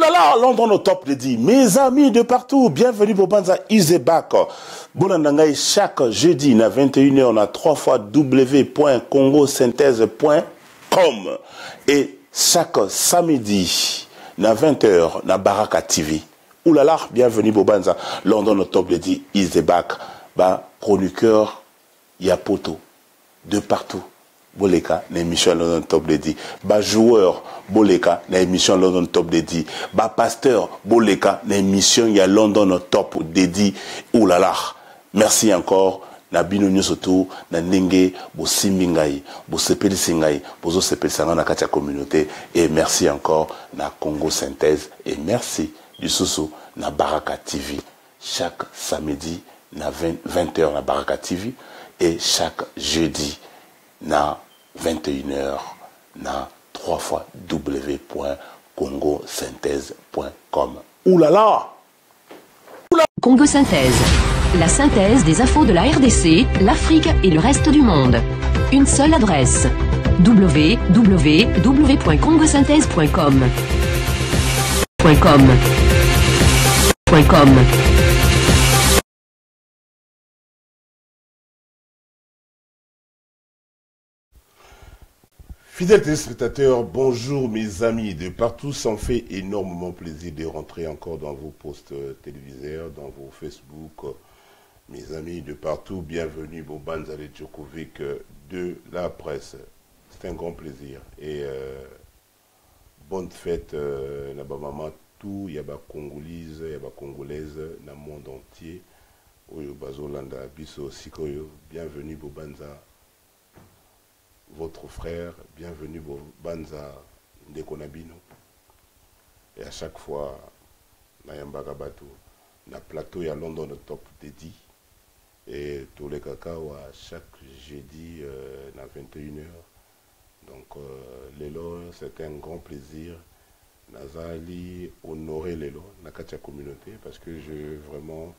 Là, London au top de dit, mes amis de partout, bienvenue pour Banza Isebak. Bonandangaï, chaque jeudi, à 21h, on a 3 fois w.congosynthèse.com. Et chaque samedi, à 20h, na Baraka TV. Oulala, bienvenue pour Banza London au top de dit, Isebak. Ba, chroniqueur, Yapoto, de partout. Boleka na émission London Top Lady. Ba joueur Boleka na émission London Top Lady. Ba pasteur Boleka na émission ya London Top Lady. Oulala. Merci encore. Na bino nyosoto na ndenge bo simbingai, bo sepeli singai, bozo sepeli sanga na katia communauté et merci encore na Congo Synthèse et merci du Soso na Baraka TV chaque samedi na 20h na Baraka TV et chaque jeudi na 21h na 3 fois w.congosynthèse.com. Oulala! Congo Synthèse, la synthèse des infos de la RDC, l'Afrique et le reste du monde. Une seule adresse, www.congosynthèse.com. Fidèles téléspectateurs, bonjour mes amis de partout, ça me fait énormément plaisir de rentrer encore dans vos posts téléviseurs, dans vos Facebook. Mes amis de partout, bienvenue au Banzale Djokovic de la presse. C'est un grand plaisir et bonne fête na ba maman tout, il y a ba congolaises, il y a ba congolaises dans le monde entier. Oyo bazolanda biso sikoyo, bienvenue au Banza. Votre frère, bienvenue au Banza Ndekonabino. Et à chaque fois, na Yambaka Bato, na plateau ya London le top dédié. Et tous les cacao à chaque jeudi na 21h. Donc, Lelo, c'était un grand plaisir. Nazali honorer Lelo, na katia communauté, parce que je vraiment.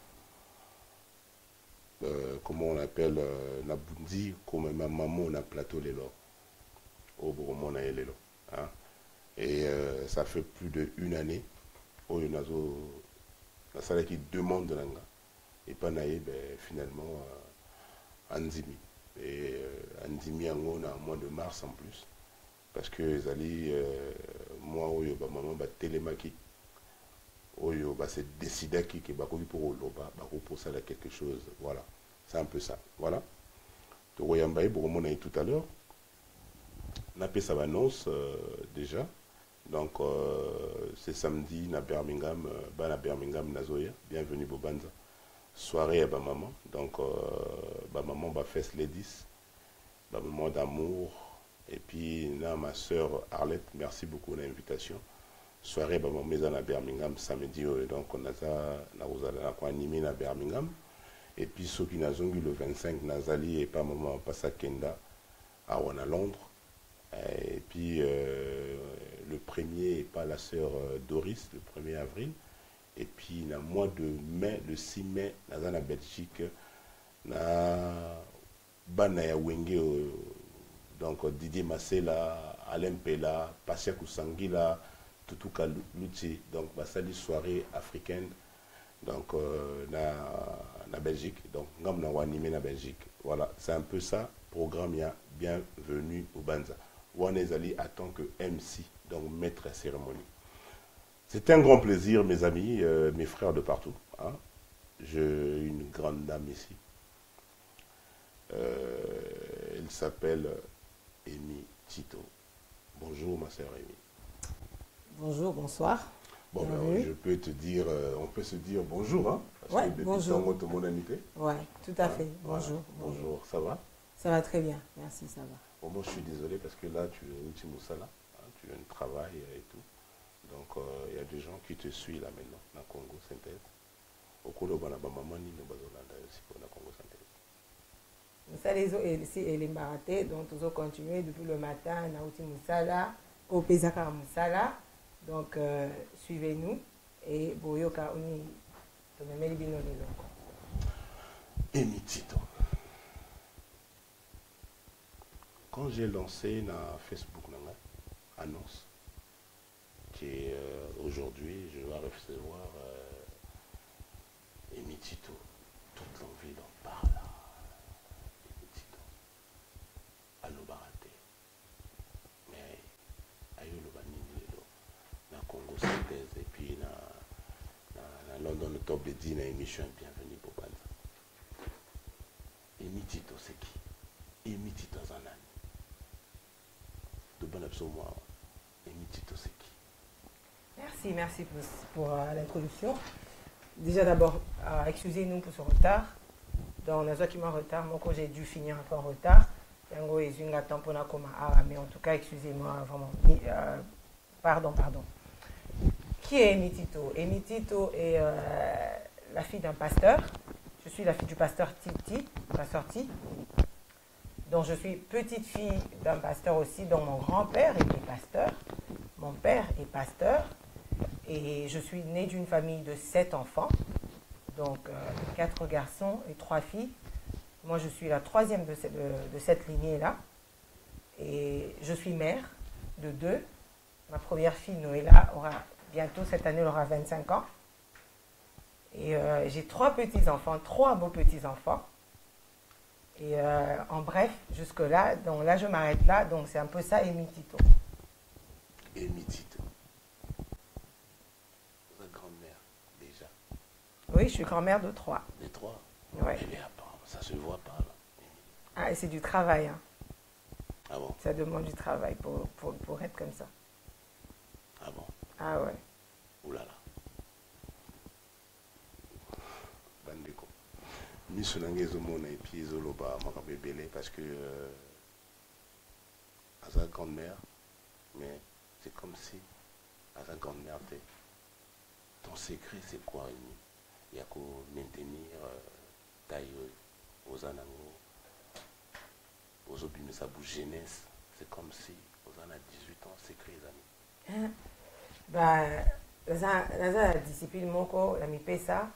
Comment on appelle Nabundi, comme ma maman on a plateau les lots au Bourmon les lots. Et ça fait plus d'une année où il y a la salle qui demande de l'anga et pas naïe finalement Andimi et Andimi en on a mois de mars en plus parce que les alliés moi où il y a maman télémaki Oyo, c'est décidé qui est pour pour ça quelque chose. Voilà, c'est un peu ça. Voilà. Tout à l'heure. On a fait sa annonce déjà. Donc, c'est samedi à Birmingham, Nazoya. Bienvenue au Banza. Soirée à maman. Donc, maman va faire les 10. Maman d'amour. Et puis, là, ma soeur Arlette, merci beaucoup de l'invitation. Soirée bah mon maison à Birmingham samedi donc on a animé à Birmingham et puis ceux qui n'ont eu le 25 Nazali et pas maman Passa Kenda à Londres et puis le premier et pas la sœur Doris le 1er avril et puis le mois de mai le 6 mai dans la Belgique na Banaya Wenge donc Didier Massela Alain Pella Passia Kusangila tout cas l'outil donc basali soirée africaine donc na Belgique donc ngam na animé na Belgique voilà c'est un peu ça programme ya bienvenue au Banza Wanezali attend que MC donc maître à cérémonie. C'est un grand plaisir mes amis mes frères de partout j'ai une grande dame ici elle s'appelle Amy Tito. Bonjour ma sœur Amy. Bonjour, bonsoir. Bon, ben, je peux te dire, on peut se dire bonjour, hein? Oui, bonjour. Oui, tout à fait. Bonjour. Voilà. Bonjour, ça va? Ça va très bien, merci, ça va. Bon, moi, je suis désolé parce que là, tu es au Moussala, tu as un travail et tout. Donc, il y a des gens qui te suivent là maintenant, dans Congo Synthèse. Au cours de la maman, ni nous aussi pour la Congo Synthèse. Ça, les autres, ici, elle est baratée, donc, nous allons continuer depuis le matin, dans le Moussala, au Pesaka Moussala. Donc, suivez-nous et Boyoka Oni, Amy Tito. Quand j'ai lancé na Facebook, annonce, qui est aujourd'hui, je vais recevoir Emi Tito. Toute l'envie d'en parler. Emi Tito. Allo Barate. Mais, ayo lo banini lelo. Na Congo Synthèse et puis na London Top de 10 na émission Bienvenue pour Panza. Emi Tito c'est qui? Emi Tito Zanani. De bon absolument. Emi Tito c'est qui? Merci pour l'introduction. Déjà d'abord, excusez-nous pour ce retard. Dans les qui en retard, moi quand j'ai dû finir un peu en retard, mais en tout cas, excusez-moi vraiment. Pardon. Qui est Emi Tito? Emi Tito est la fille d'un pasteur. Je suis la fille du pasteur Titi, pasteur T. Donc je suis petite fille d'un pasteur aussi, dont mon grand-père était pasteur. Mon père est pasteur. Et je suis née d'une famille de 7 enfants. Donc 4 garçons et 3 filles. Moi je suis la troisième de cette lignée-là. Et je suis mère de 2. Ma première fille, Noëlla, aura bientôt, cette année, elle aura 25 ans. Et j'ai 3 petits-enfants, 3 beaux petits-enfants. Et en bref, jusque-là, donc là je m'arrête là, donc c'est un peu ça, Emi Tito. Emi Tito. Votre grand-mère, déjà. Oui, je suis grand-mère de 3. Les 3? Ouais. Mais ça se voit pas, là. Ah, et c'est du travail, hein. Ah bon? Ça demande du travail pour être comme ça. Ah bon? Ah ouais. Ouh là là. Bandeko. Miso nangezo mona et puis zoloba makabebele parce que à sa grand-mère, mais c'est comme si à sa grand-mère ton secret c'est quoi? Il y a qu'à maintenir taille aux anango aux obus sa bouche jeunesse. C'est comme si aux années 18 ans secret les amis. Bah, la discipline moko la mi pesa,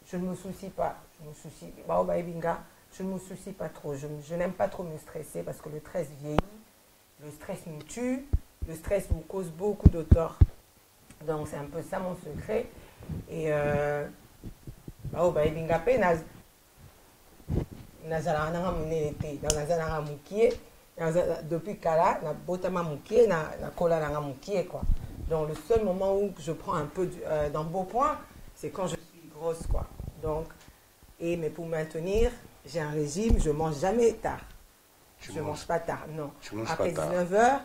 je ne me soucie pas. Je ne me soucie pas trop. Je n'aime pas trop me stresser parce que le stress vieillit, le stress nous tue, le stress nous cause beaucoup de tort. Donc c'est un peu ça mon secret. Et depuis Kala, na botama mukie, na kola na mukie quoi. Donc le seul moment où je prends un peu dans beau point, c'est quand je suis grosse quoi. Donc mais pour maintenir, j'ai un régime, je mange jamais tard. Je mange pas tard, non. Après 19h,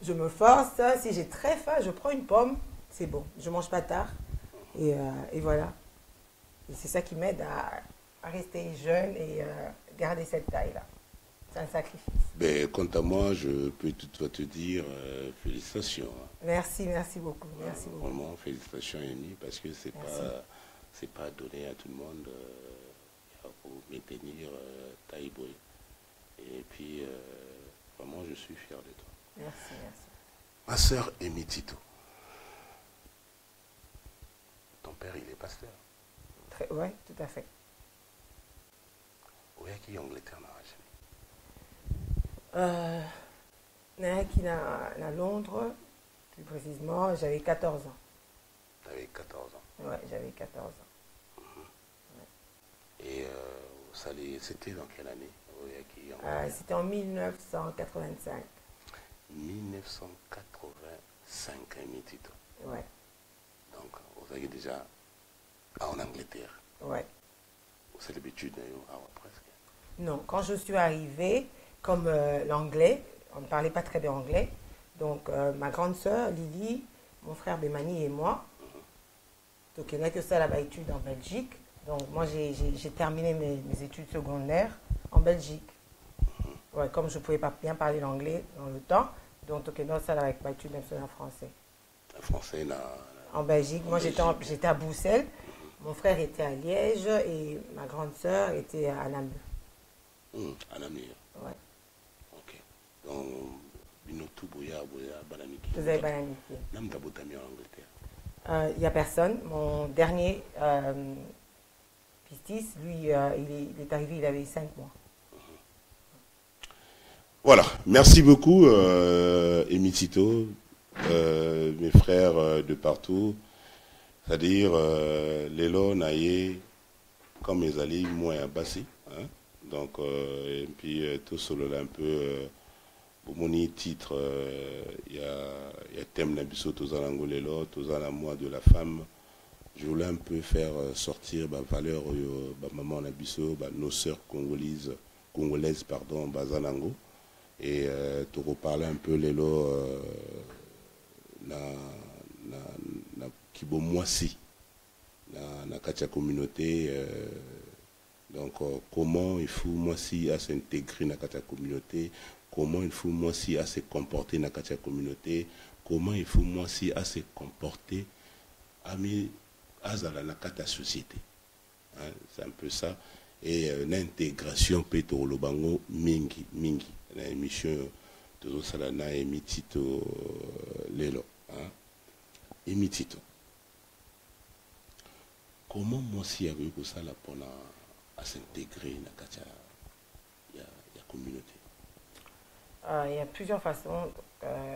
je me force. Si j'ai très faim, je prends une pomme, c'est bon. Je mange pas tard. Et voilà. Et c'est ça qui m'aide à rester jeune et garder cette taille-là. C'est un sacrifice. Ben, quant à moi, je peux te dire félicitations. Merci beaucoup. Merci beaucoup. Vraiment, félicitations Emi, parce que c'est pas donné à tout le monde pour maintenir Taïboy. Et puis, vraiment, je suis fier de toi. Merci. Ma soeur Emi Tito. Ton père, il est pasteur. Oui, tout à fait. Où est-ce qu'il y a Angleterre dans la Chine? À Londres, plus précisément, j'avais 14 ans. Tu avais 14 ans? Oui, j'avais 14 ans. Et c'était dans quelle année? C'était en 1985. 1985, Emi Tito. Ouais. Donc, vous avez déjà en Angleterre. Ouais. C'est l'habitude, presque. Non, quand je suis arrivée, comme l'anglais, on ne parlait pas très bien anglais, donc ma grande sœur, Lily, mon frère Bémani et moi, donc il n'y en a que ça là-bas études en Belgique. Donc moi j'ai terminé mes études secondaires en Belgique. Ouais, comme je ne pouvais pas bien parler l'anglais dans le temps, donc il y a ça là avec études en français. En français, là. En Belgique, moi j'étais à Bruxelles, mon frère était à Liège et ma grande sœur était à Namur. À Namur. Ouais. Ok. Donc, vous avez bananiqué. En Angleterre. Il n'y a personne. Mon dernier pistis, lui, il est arrivé, il avait 5 mois. Voilà. Merci beaucoup, Emi Tito. mes frères de partout, c'est-à-dire les lots naïe comme les alliés moins à Bassi, hein? Donc et puis tout solo là un peu pour mon titre il y a thème n'abisso tous en angolais là tous en moi de la femme. Je voulais un peu faire sortir ma valeur maman n'abisso nos sœurs congolaises pardon bazanango et te reparler un peu les lots na kibo moisi na katia communauté donc comment il faut moisi à s'intégrer na katia communauté, comment il faut moisi à se comporter na katia communauté, comment il faut moisi à se comporter ami azala na katia société, hein, c'est un peu ça. Et l'intégration peut-être au lobango mingi la émission de salana et mitito lelo, hein, et mitito. Comment moi si avec ça là pour à s'intégrer dans la communauté? Il y a plusieurs façons.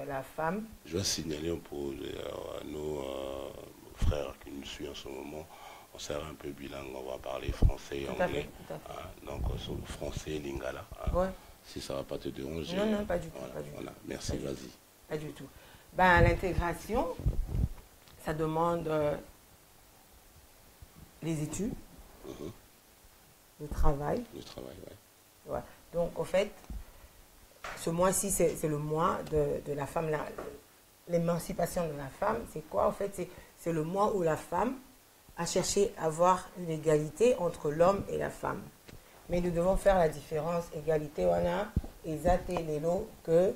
La femme. Je vais signaler pour nos frères qui nous suivent en ce moment. On sert un peu bilingue, on va parler français et anglais. Tout à fait. Hein, donc français, lingala. Hein. Ouais. Si ça ne va pas te déranger. Non, pas du tout. Voilà, pas du voilà. tout. Merci, vas-y. Pas du tout. Ben, l'intégration, ça demande les études, le travail. Le travail, ouais. Ouais. Donc, en fait, ce mois-ci, c'est le mois de la femme, l'émancipation de la femme. C'est quoi? En fait, c'est le mois où la femme a cherché à avoir une égalité entre l'homme et la femme. Mais nous devons faire la différence. Égalité, on a ezate lelo que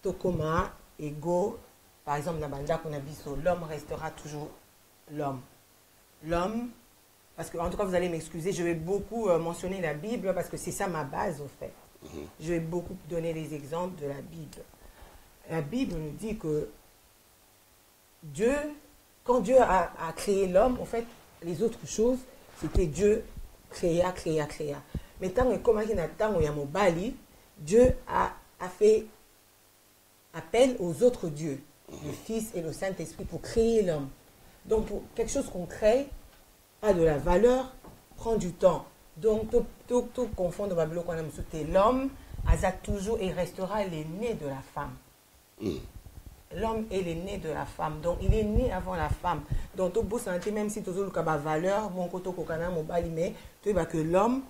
tokoma ego. Par exemple, dans Banda Konabiso, l'homme restera toujours l'homme. L'homme, parce que en tout cas, vous allez m'excuser, je vais beaucoup mentionner la Bible parce que c'est ça ma base, au fait. Je vais beaucoup donner les exemples de la Bible. La Bible nous dit que Dieu, quand Dieu a créé l'homme, en fait, les autres choses, c'était Dieu créa. Mais tant que Bali, Dieu a fait appel aux autres dieux, le Fils et le Saint-Esprit, pour créer l'homme. Donc, pour quelque chose qu'on crée, a de la valeur, prend du temps. Donc, tout confondre Babylone qu'on a sauté l'homme, a toujours et restera l'aîné de la femme. L'homme est l'aîné de la femme. Donc, il est né avant la femme. Donc, tout beau santé, même si tout le valeur, mon koto kokana, mon bali, mais tu vois que l'homme,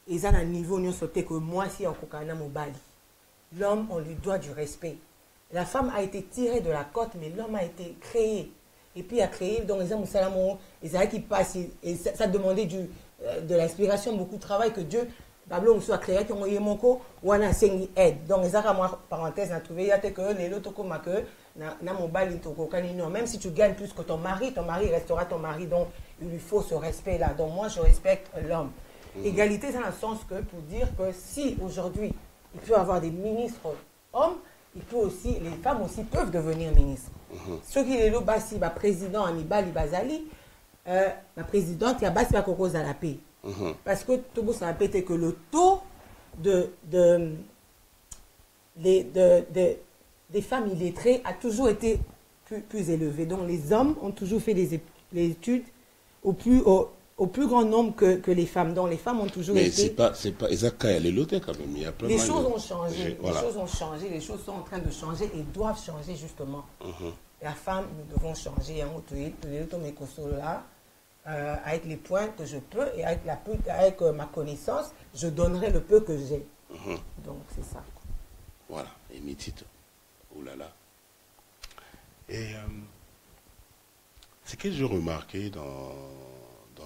ils ont un niveau nous sauté que moi, si en kokana, mon bali. L'homme, on lui doit du respect. La femme a été tirée de la côte, mais l'homme a été créé. Et puis, il a créé, donc, les hommes, ils qui passent, et ça demandait de l'inspiration, beaucoup de travail que Dieu, Babylone soit créé, qui ont eu mon co, ou on a saigné aide. Donc, les moi, parenthèse, on a trouvé, il y a que les lots, même si tu gagnes plus que ton mari restera ton mari. Donc, il lui faut ce respect-là. Donc, moi, je respecte l'homme. Égalité, c'est dans le sens que, pour dire que si aujourd'hui, il peut y avoir des ministres hommes, il peut aussi, les femmes aussi peuvent devenir ministres. Ceux qui sont là, si le président Anibal Bazali, la présidente, il y a Bassi Bakoko Zalapé. Parce que tout le monde s'est répété que le taux des femmes illettrées a toujours été plus élevé. Donc les hommes ont toujours fait les études au plus grand nombre que les femmes. Donc les femmes ont toujours été... Mais c'est pas exactement, il y a les lotés quand même. Il y a plein les choses ont changé. Voilà. Les choses ont changé. Les choses sont en train de changer et doivent changer justement. La femme, nous devons changer. Avec les points que je peux et avec ma connaissance, je donnerai le peu que j'ai. Donc c'est ça. Voilà, et mitito. Oh là là. Et ce que j'ai remarqué dans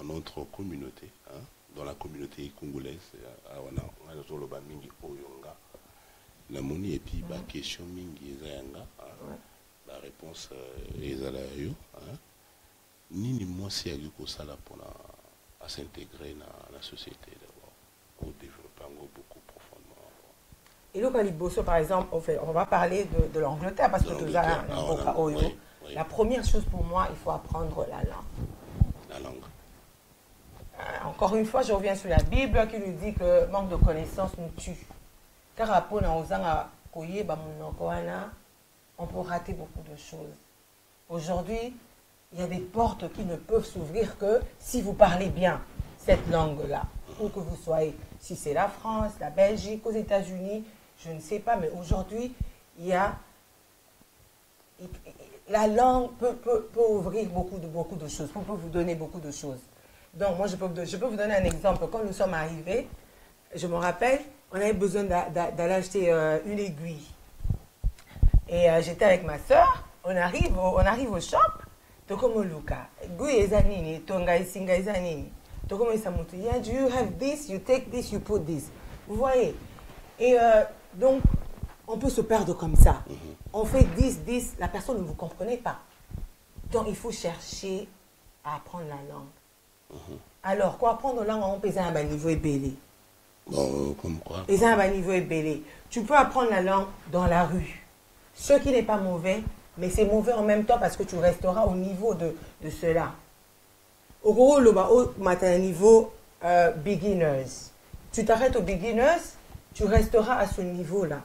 notre communauté, hein, dans la communauté congolaise, la monnaie et puis la question mingi la réponse est là. Nini moi si agiko sala pour s'intégrer dans la société d'abord, au développement beaucoup profondément. Et le Caliboso, par exemple, on va parler de l'Angleterre parce que tout ça, la première chose pour moi, il faut apprendre la langue. La langue. Encore une fois, je reviens sur la Bible qui nous dit que manque de connaissances nous tue. Car on peut rater beaucoup de choses. Aujourd'hui, il y a des portes qui ne peuvent s'ouvrir que si vous parlez bien cette langue-là. Où que vous soyez, si c'est la France, la Belgique, aux États-Unis, je ne sais pas, mais aujourd'hui, il y a... La langue peut ouvrir beaucoup de choses, peut vous donner beaucoup de choses. Donc, moi, je peux vous donner un exemple. Quand nous sommes arrivés, je me rappelle, on avait besoin d'aller acheter une aiguille. Et j'étais avec ma soeur, on arrive au shop, Tokomo Luka, aiguille ezanini, tonga isinga ezanini. Tokomo isamutu, yeah, do you have this, you take this, you put this. Vous voyez? Et donc, on peut se perdre comme ça. On fait 10, la personne ne vous comprenait pas. Donc, il faut chercher à apprendre la langue. Alors, quoi apprendre la langue, on peut à un niveau ébélé. Bon, comme quoi? Les à un niveau ébélé. Tu peux apprendre la langue dans la rue. Ce qui n'est pas mauvais, mais c'est mauvais en même temps parce que tu resteras au niveau de cela. Au gros, le niveau beginners. Tu t'arrêtes aux beginners, tu resteras à ce niveau-là.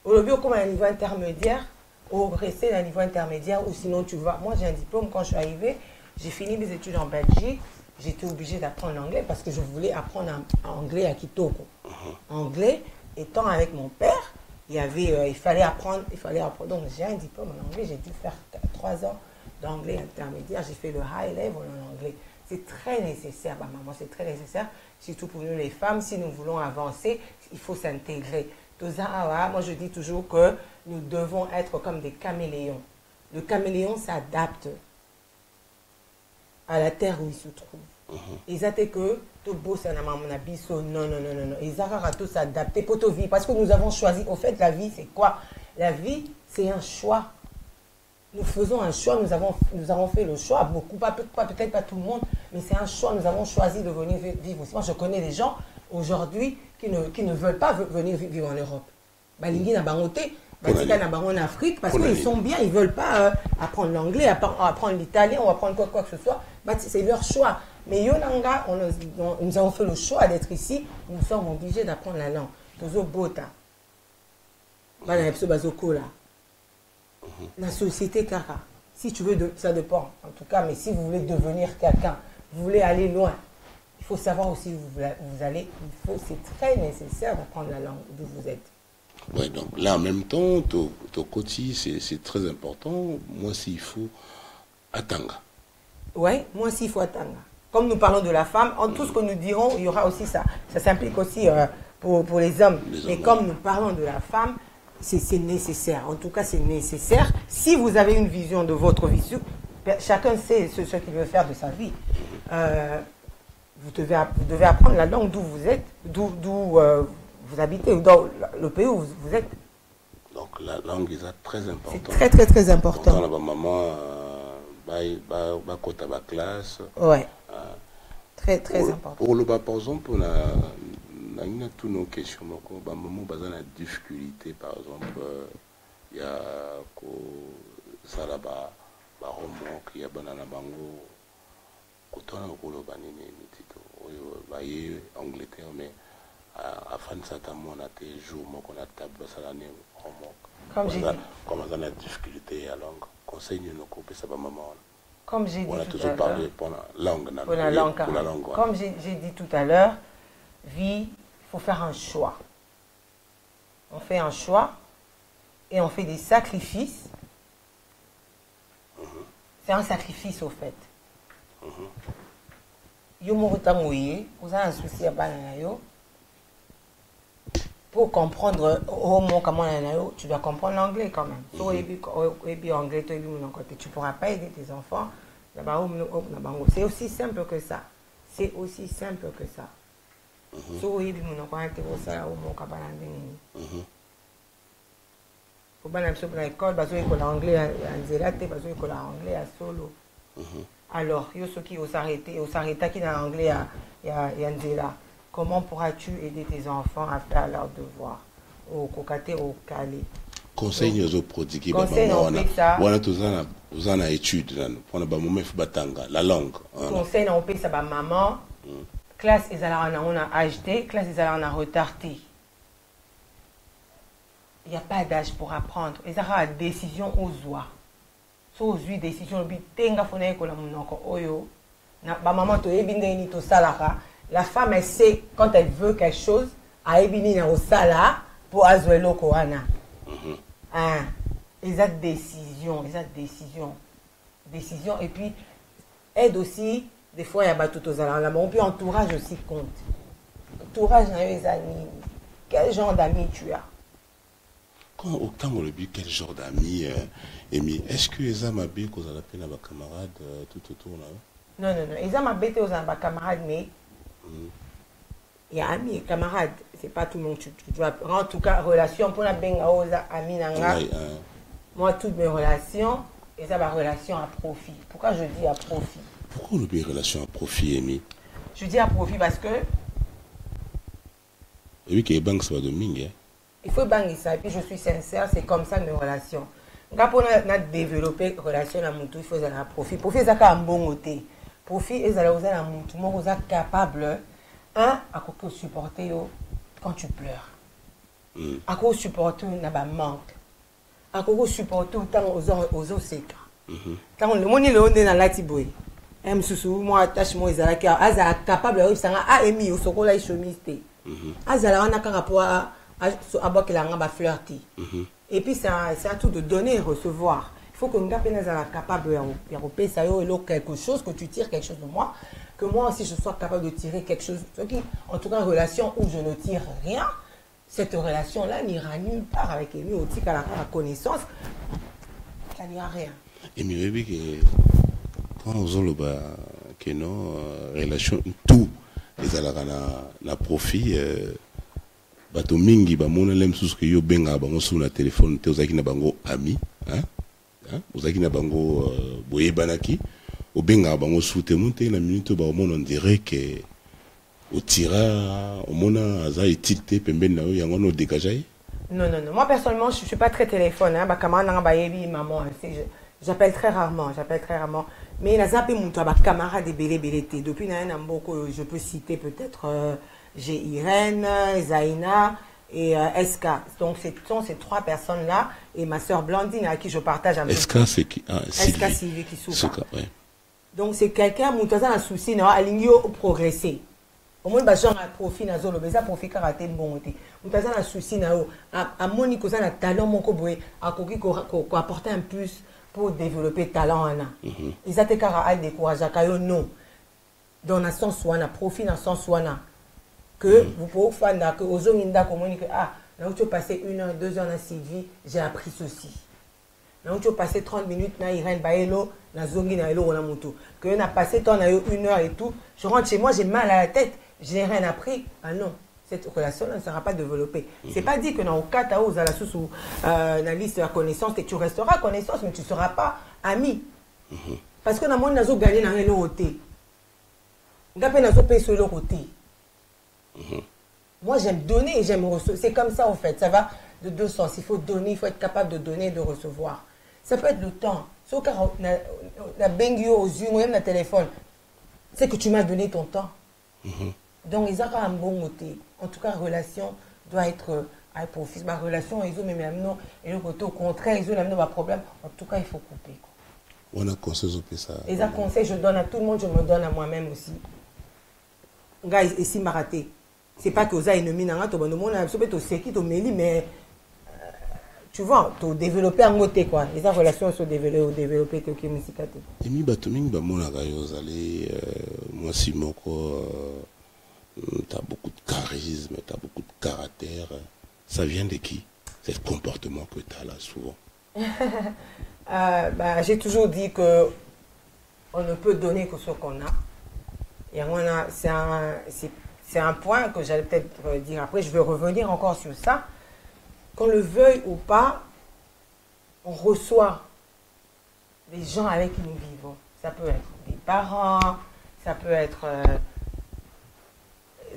Au lieu comme à un niveau intermédiaire, au rester à un niveau intermédiaire, ou sinon tu vas. Moi, j'ai un diplôme quand je suis arrivée, j'ai fini mes études en Belgique, j'étais obligée d'apprendre l'anglais parce que je voulais apprendre anglais à Kitoko. Anglais, étant avec mon père, il fallait apprendre. Donc, j'ai un diplôme en anglais, j'ai dû faire 3 ans d'anglais intermédiaire, j'ai fait le high level en anglais. C'est très nécessaire, maman, c'est très nécessaire, surtout pour nous les femmes, si nous voulons avancer, il faut s'intégrer. Moi, je dis toujours que nous devons être comme des caméléons. Le caméléon s'adapte à la terre où il se trouve. Ils étaient que tout beau, c'est un abisso. Non. Ils ont tous s'adapter pour ta vie. Parce que nous avons choisi. Au fait, la vie, c'est quoi? La vie, c'est un choix. Nous faisons un choix. Nous avons fait le choix. Beaucoup, peut-être pas tout le monde, mais c'est un choix. Nous avons choisi de venir vivre aussi. Moi, je connais des gens aujourd'hui qui ne veulent pas venir vivre en Europe. Balingi na bangoté, batika na bango en Afrique, parce qu'ils sont bien, ils ne veulent pas apprendre l'anglais, apprendre l'italien ou apprendre quoi que ce soit. C'est leur choix. Mais Yonanga, nous avons fait le choix d'être ici, nous sommes obligés d'apprendre la langue. Tozo bota. La société kaka. Si tu veux, ça dépend. En tout cas, mais si vous voulez devenir quelqu'un, vous voulez aller loin, il faut savoir aussi où vous allez. C'est très nécessaire d'apprendre la langue d'où vous êtes. Oui, donc là, en même temps, ton quotidien, c'est très important. Moi, s'il faut, Atanga. Oui, moi aussi, il faut Atanga. Comme nous parlons de la femme, en tout ce que nous dirons, il y aura aussi ça. Ça s'implique aussi pour les hommes. Mais comme nous parlons de la femme, c'est nécessaire. En tout cas, c'est nécessaire. Si vous avez une vision de votre vie, chacun sait ce qu'il veut faire de sa vie. Vous devez apprendre la langue d'où vous êtes, d'où vous habitez, dans le pays où vous êtes. Donc la langue est très importante. C'est très, très important. Quand la maman va côté la classe. Ouais. Très, très important. Pour le bas, par exemple, on a toutes nos questions. Maman a une difficulté, par exemple, il y a ça là-bas, il y a banana bango, quand on a le banane, il Angleterre, mais à France, on a des jours, on a table, ça l'année, comme j'ai dit. Comme on a une difficulté à la langue, conseil nous couper ça va maman. Comme j'ai dit on a toujours parlé pour la langue. Pour la langue. Comme j'ai dit tout à l'heure, vie, il faut faire un choix. On fait un choix et on fait des sacrifices. C'est un sacrifice au fait. Vous avez un souci à Bananayo. Pour comprendre comment tu dois comprendre l'anglais quand même. Tu ne pourras pas aider tes enfants. C'est aussi simple que ça. C'est aussi simple que ça. Alors, comment pourras-tu aider tes enfants à faire leurs devoirs au Kokate, au Calais? Conseil aux prodigués. Conseil on fait ça. Vous en avez étude. La langue. Conseil on fait ça. Maman, classe ils allaient on a acheté, classe ils allaient on a retardé. il n'y a pas d'âge pour apprendre. Et ça a décision aux oies. So aux décision bi tenga fona ko la monoko oyo. Na ba maman to ebinde ni to salaka. La femme elle sait quand elle veut quelque chose, a ebini na au sala pour azwelo ko ana. Ah, exact décision. Décision et puis aide aussi des fois il y a ba tout aux ala, mais puis entourage aussi compte. Entourage na les amis. Quel genre d'amis tu as? Autant on le dit, quel genre d'amis, Amy, est-ce que les amis m'appellent qu'on a appelé nos camarades tout autour là? Non, les amis m'appellent aux camarades, mais il y a amis et camarades, c'est pas tout le monde. Tu dois, en tout cas, relation pour la benga aux amis nanga. Moi, toutes mes relations, et ça, ma relation à profit. Pourquoi je dis à profit? Pourquoi on dit relation à profit, Amy? Je dis à profit parce que. Et oui, que les banques soient de mingue. Il faut banger ça, et puis je suis sincère, c'est comme ça mes relations. Quand on a développé une relation à mon tour, il faut avoir profit. Profit, c'est un bon côté. Profit, c'est un mon tour. Moi, vous êtes capable, à supporter quand tu pleures. À quoi supporter un manque. À quoi supporter autant aux autres secs. Quand le monde est dans la tiboui. Moi, attachement, ils sont capable de faire un ami au secours la chemise. Azala, on a un rapport à flirter. Et puis c'est un tout de donner et recevoir. Il faut que nous soyons capables de faire quelque chose, que tu tires quelque chose de moi, que moi aussi je sois capable de tirer quelque chose. En tout cas, une relation où je ne tire rien, cette relation-là n'ira nulle part avec lui, aussi qu'à la connaissance, ça n'ira rien. Et mieux que quand on a que nos relations, tout les alara na profit. Bato mingi ba mona lem sous que yo benga bango sur na téléphone te ozaki na bango ami ozaki na bango boye banaki o benga bango sous te monte na minute ba on dirait que au tira au mona aza etilté pembeni na yo yango no dégager. Non, moi personnellement je suis pas très téléphone ba camarade na ba yebi maman, j'appelle très rarement, mais na zappé mon ba camarade belé depuis na mboko je peux citer peut-être j'ai Irène, Zaina et SK. Donc, ce sont ces trois personnes-là. Et ma soeur Blandine, à qui je partage un peu. SK, c'est qui? SK Sylvie qui souffre. Ouais. Donc, c'est quelqu'un qui a un souci, à l'ingio progresser. Au moins, les gens ont profit, ils ont profit karaté bon. Ils ont un souci, à mon niveau, ils ont un talent, à apporter un plus pour développer le talent. Ils ont des découragés, non. Dans le sens où on a profit, dans le sens où on a. Que vous pouvez faire que aux hommes communiquer là où tu as passé 1 heure, 2 heures dans Sylvie, j'ai appris ceci. Là où tu as passé 30 minutes dans Irène Baelo, dans Zongi na Elo na moto. Que on a passé temps dans 1 heure et tout, je rentre chez moi, j'ai mal à la tête, je n'ai rien appris. Ah non, cette relation ne sera pas développée. C'est pas dit que dans le cas où vous allez sous la liste de la connaissance, que tu resteras connaissance, mais tu ne seras pas ami. Parce que dans le monde, nous avons gagné dans le côté. Nous avons payé sur le côté. Moi, j'aime donner et j'aime recevoir. C'est comme ça, en fait. Ça va de deux sens. Il faut donner, il faut être capable de donner et de recevoir. Ça peut être le temps. Sauf que la bengue aux yeux, même le téléphone, c'est que tu m'as donné ton temps. Donc, ils ont un bon côté. En tout cas, la relation doit être à profit. Ma relation, ils ont même non. Et le côté au contraire, ils ont même un problème. En tout cas, il faut couper. On a conseil au ça. Et ça, conseil, je donne à tout le monde, je me donne à moi-même aussi. Gars, ici, m'a raté. C'est pas que vous avez ennemi dans le monde, mais tu vois, tu as développé un côté quoi. Les relations sont développées que qui musicaté. Et mi batoming ba mona ga yo zale moi Simoko tu as beaucoup de charisme, tu as beaucoup de caractère. Ça vient de qui? C'est le comportement que tu as là souvent. J'ai toujours dit que on ne peut donner que ce qu'on a. Et c'est un point que j'allais peut-être dire après. Je vais revenir encore sur ça. Qu'on le veuille ou pas, on reçoit des gens avec qui nous vivons. Ça peut être des parents, ça peut être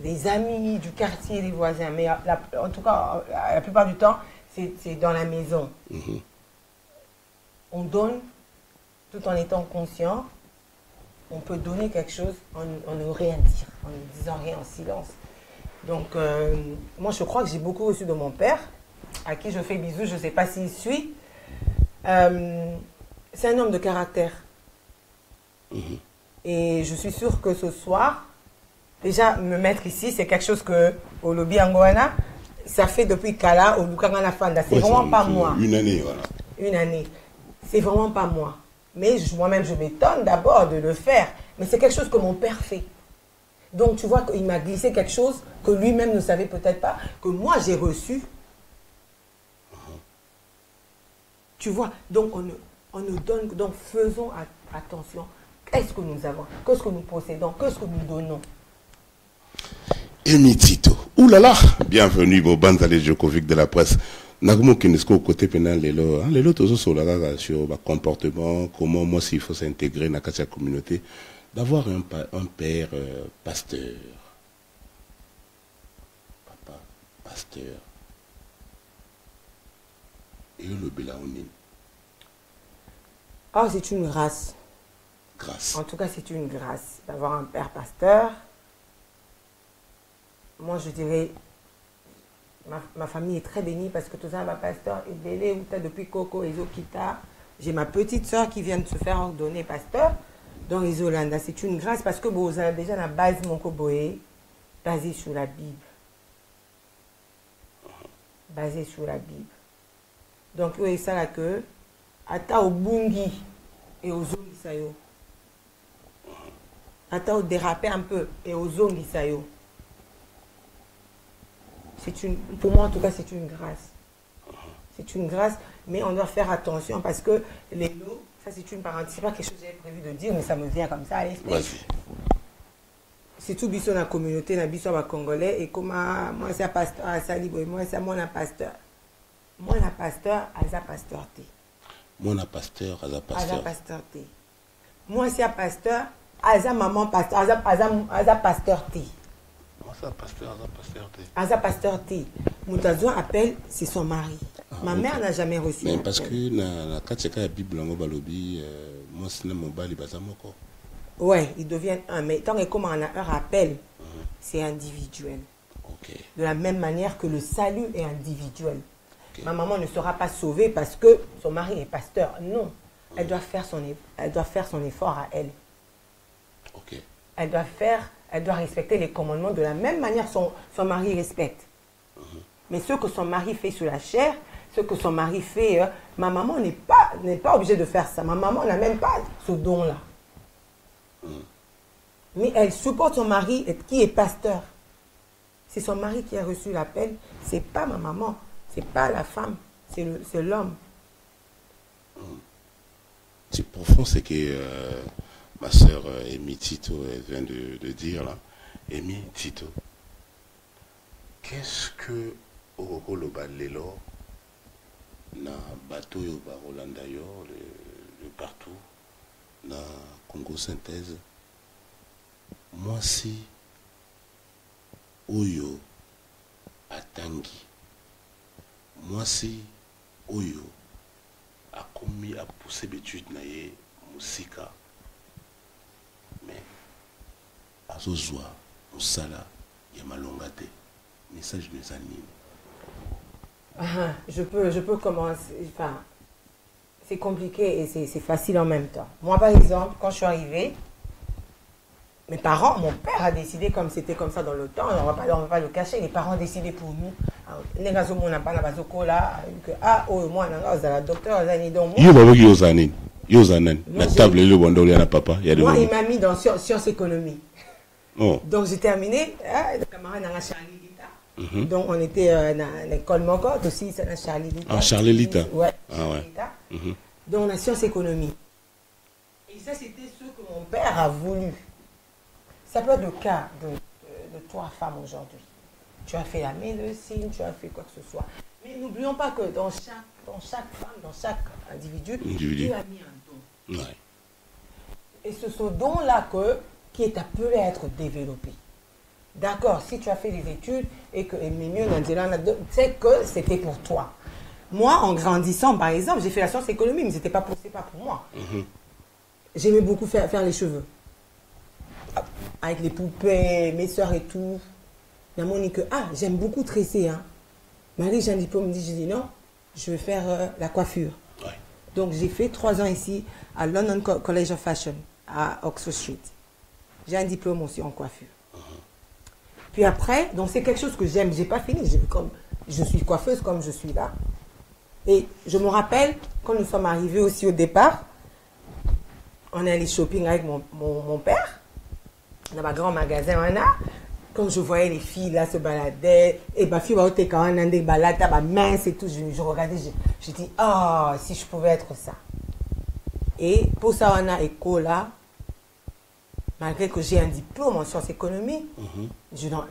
des amis du quartier, des voisins. Mais en tout cas, la plupart du temps, c'est dans la maison. On donne tout en étant conscient. On peut donner quelque chose en ne rien dire, en ne disant rien, en silence. Donc, moi, je crois que j'ai beaucoup reçu de mon père. à qui je fais bisous, je ne sais pas s'il suit. C'est un homme de caractère. Et je suis sûre que ce soir, déjà me mettre ici, c'est quelque chose que au lobby Angoana, ça fait depuis Kala au Lukangana Fanda. C'est vraiment pas moi. Une année, voilà. Une année. C'est vraiment pas moi. Mais moi-même, je m'étonne d'abord de le faire. Mais c'est quelque chose que mon père fait. Donc, tu vois qu'il m'a glissé quelque chose que lui-même ne savait peut-être pas, que moi, j'ai reçu. Tu vois, donc on nous donne, donc faisons attention. Qu'est-ce que nous avons? Qu'est-ce que nous possédons? Qu'est-ce que nous donnons? Emi Tito. Ouh là là, bienvenue au Banzale Djokovic de la presse. Nagumo Kinesko côté pénal les lots tous sur la sur le comportement, comment moi s'il faut s'intégrer dans la communauté, d'avoir un père pasteur. Papa pasteur. Et le Bélaouni. Oh, c'est une grâce. Grâce. En tout cas, c'est une grâce d'avoir un père pasteur. Moi, je dirais, ma famille est très bénie parce que tout ça, ma pasteur est belé ou t'as depuis Coco et Zokita. J'ai ma petite soeur qui vient de se faire ordonner pasteur dans les Hollandes. C'est une grâce parce que vous avez déjà la base mon koboé basée sur la Bible. Basée sur la Bible. Donc, oui, ça là que, ata au bungi et au zongi sayo. Ata au déraper un peu et au zongi sayo. Pour moi, en tout cas, c'est une grâce. C'est une grâce, mais on doit faire attention parce que les lots, ça c'est une parenthèse, c'est pas quelque chose que j'avais prévu de dire, mais ça me vient comme ça à l'esprit. C'est tout biso dans la communauté, dans biso à Congolais, et comme moi c'est un pasteur, à Salibo, et moi c'est mon pasteur. Moi, la pasteur, Aza pasteur T. Moi, la pasteur, Aza pasteur. Aza pasteur T. Moi, c'est un pasteur, Aza maman pasteur, Aza pasteur T. Aza pasteur, Aza pasteur T. Aza pasteur T. Moutazo appelle, c'est son mari. Ma mère n'a jamais reçu. Mais parce que dans la Katseka, la Bible, moi, c'est mon bali, bazamoko. Ouais, ils deviennent un. Mais tant que comme on a un rappel, c'est individuel. Okay. De la même manière que le salut est individuel. Okay. Ma maman ne sera pas sauvée parce que son mari est pasteur. Non. Elle doit faire son effort à elle. Okay. Elle doit respecter les commandements de la même manière que son mari respecte. Mais ce que son mari fait sur la chair, ce que son mari fait, ma maman n'est pas obligée de faire ça. Ma maman n'a même pas ce don-là. Mais elle supporte son mari qui est pasteur. C'est son mari qui a reçu l'appel. C'est pas ma maman, c'est pas la femme, c'est l'homme. C'est profond, c'est que ma soeur Emi Tito vient de dire là. Emi Tito, qu'est-ce que Orokoloba Lelo na bateau yo ba Rolanda yo le partout na Congo Synthèse, moi si oyo atangi, moi si oyo a commis à pousser l'étude na ye musika, mais azozwa musala ya malongate message de Zanine. Je peux commencer. Enfin, c'est compliqué et c'est facile en même temps. Moi, par exemple, quand je suis arrivée, mes parents, mon père a décidé, comme c'était comme ça dans le temps, on va pas le cacher, les parents ont décidé pour nous. Les gars, on n'a pas la bazoko là, que moi, on a docteur Zani. Donc, la table, le bon na papa. Moi, il m'a mis dans sciences économiques. Oh. Donc, j'ai terminé, le camarade n'a Charlie Lita. Donc, on était à l'école Mokote aussi, c'est Charlie Lita. Ah, Charlie Lita. Ouais. Donc, on a sciences économiques. Et ça, c'était ce que mon père a voulu. Ça peut être le cas de toi, femme, aujourd'hui. Tu as fait la médecine, tu as fait quoi que ce soit. Mais n'oublions pas que dans chaque femme, dans chaque individu, Dieu a mis un don. Ouais. Et c'est ce don-là qui est appelé à être développé. D'accord, si tu as fait des études et que c'est que c'était pour toi. Moi, en grandissant, par exemple, j'ai fait la science économique, mais ce n'était pas pour moi. J'aimais beaucoup faire les cheveux. Avec les poupées, mes soeurs et tout. Il y a mon que, j'aime beaucoup tresser. Hein. Marie, j'ai un diplôme. Je dis non, je vais faire la coiffure. Ouais. Donc, j'ai fait 3 ans ici à London College of Fashion, à Oxford Street. J'ai un diplôme aussi en coiffure. Puis après, donc c'est quelque chose que j'aime. J'ai pas fini. Je suis coiffeuse comme je suis là. Et je me rappelle, quand nous sommes arrivés aussi au départ, on est allé shopping avec mon père, dans un grand magasin, on a. Quand je voyais les filles là se balader, et ma fille va au quand on a des balades, mince et tout, je regardais, je dis, ah, si je pouvais être ça. Et pour ça, on a éco là, malgré que j'ai un diplôme en sciences économiques, je donc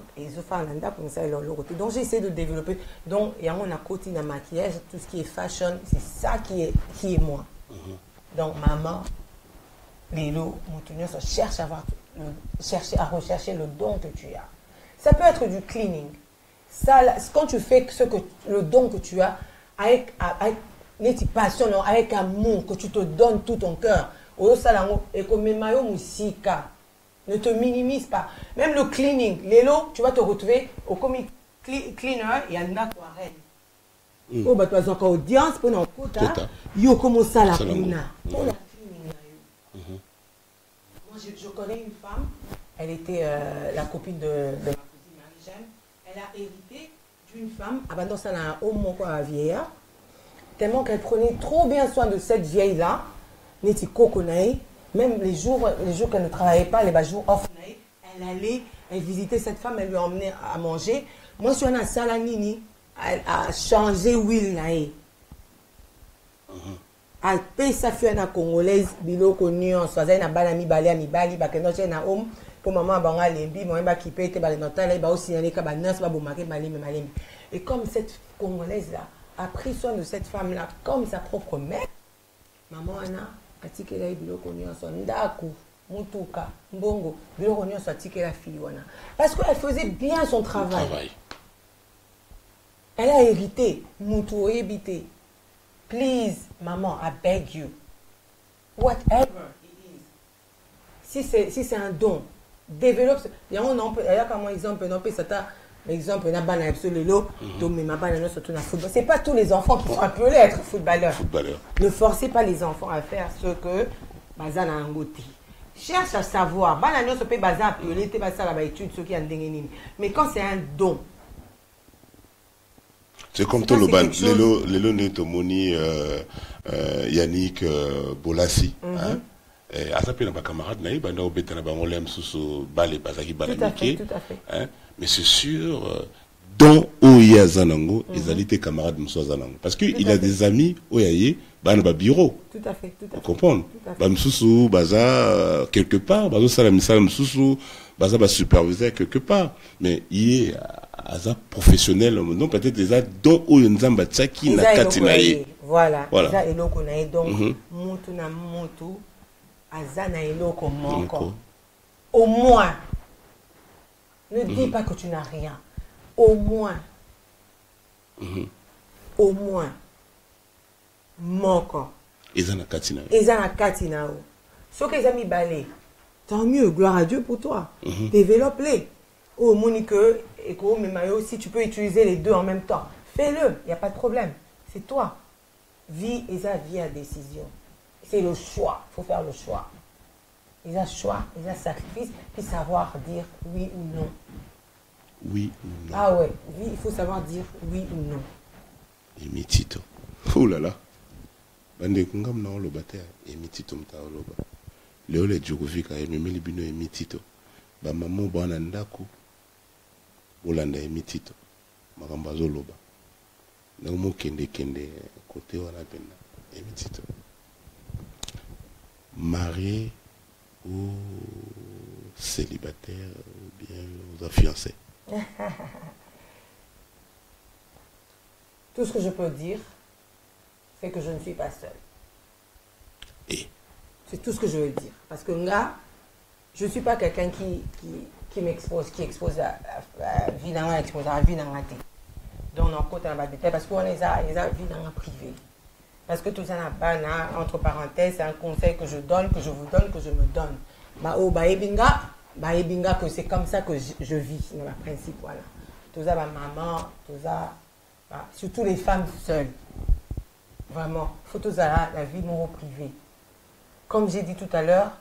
j'ai essayé de développer. Donc, il y a un côté dans le maquillage, tout ce qui est fashion, c'est ça qui est moi. Donc, maman, Lélo, Moutounion, cherche à rechercher le don que tu as. Ça peut être du cleaning. Ça, quand tu fais le don que tu as, avec passion, avec amour, que tu te donnes tout ton cœur, ne te minimise pas. Même le cleaning, Lélo, tu vas te retrouver au comic cleaner, il y a une aquarelle. Oh, bah, tu as encore audience pour notre côté. Yo, comment ça la cleaner? Moi, je connais une femme, elle était la copine de ma cousine Marie-Jeanne. Elle a hérité d'une femme, abandon ça là, au moins quoi, vieillard, tellement qu'elle prenait trop bien soin de cette vieille-là, Neti Kokonaï. Même les jours qu'elle ne travaillait pas, les jours off, elle visitait cette femme, elle lui emmenait à manger. Moi, je suis en Salanini, elle a changé Will. Elle paye sa fille à Congolaise, bilo connu, soit elle a balami balé à mi bali, bakeno j'ai na homme, pour maman banga lembi, moi ba qui paye te balé notal, elle ba aussi aller ka ba nurse ba bomake balé me malé. Et comme cette Congolaise là a pris soin de cette femme là comme sa propre mère, maman Anna atikela biloko nyonso ndaku mutuka mbongo biloko nyonso atikela fille wana parce qu'elle faisait bien son travail. Elle a hérité mutu oyebite. Please maman, I beg you, whatever it is, si c'est un don, développe. Il y a comme exemple non peut ça exemple na bana absolument donc mais ma bana surtout na football. C'est pas tous les enfants qui sont appelés à être footballeurs. Ne forcez pas les enfants à faire ce que bazana angoti. Cherche à savoir. Bana no se peut bazar appelé te basa la étude ce qui en dengenini. Mais quand c'est un don. C'est comme tout le ban Lelo Netomoni Yannick Bolassi hein. Et à ça peut na camarade naï bana obeta na bangolem sous balé bazaki balaniki. Tout à fait. Hein. Mais c'est sûr, dans Oya Zanango, ils allaient tes camarades Moussa Zanango. Parce qu'il a des amis, Oyaye, dans le bureau. Tout à fait. Vous comprenez? Bamsoussou, Baza, quelque part, Baza Salam Salam Soussou, Baza va superviser quelque part. Mais il est à professionnel, non, peut-être déjà dans Oyonzamba Tsaki, Nakatinaye. Voilà. Déjà, Eloko Naye, donc, Moutou na Moutou, Azana Eloko Moko. Au moins. Ne dis pas que tu n'as rien. Au moins. Au moins. Moko. Ezana Katina. Ezana Katina. Ce que les amis balé. Tant mieux, gloire à Dieu pour toi. Développe-les. Oh, Monique, Eko, Memayo, si tu peux utiliser les deux en même temps, fais-le. Il n'y a pas de problème. C'est toi. Vie, Eza vie à décision. C'est le choix. Il faut faire le choix. Ils ont choix, ils ont sacrifice, puis savoir dire oui ou non. Oui ou non. Ah ouais, oui, il faut savoir dire oui ou non. Et mitito. Oh là là. Bande kungam na oloba te e mitito mta oloba. Leo le jogofika e memeli bino e mitito. Ba maman bana ndako. Bolanda e mitito. Makamba zoloba. Na mo kende côté wana pena e mitito. Marié ou célibataire ou bien aux fiancés. Tout ce que je peux dire, c'est que je ne suis pas seule. Et c'est tout ce que je veux dire. Parce que là, je ne suis pas quelqu'un qui m'expose, qui expose la vie dans la vie dans la tête. Donc, on compte dans la détail parce qu'on les a vie dans la privée. Parce que tout ça n'a pas, entre parenthèses, c'est un conseil que je donne, que je vous donne, que je me donne. Que c'est comme ça que je vis, dans le principe, voilà. Tout ça, ma maman, tout ça, surtout les femmes seules. Vraiment, photos à la vie non privée. Comme j'ai dit tout à l'heure,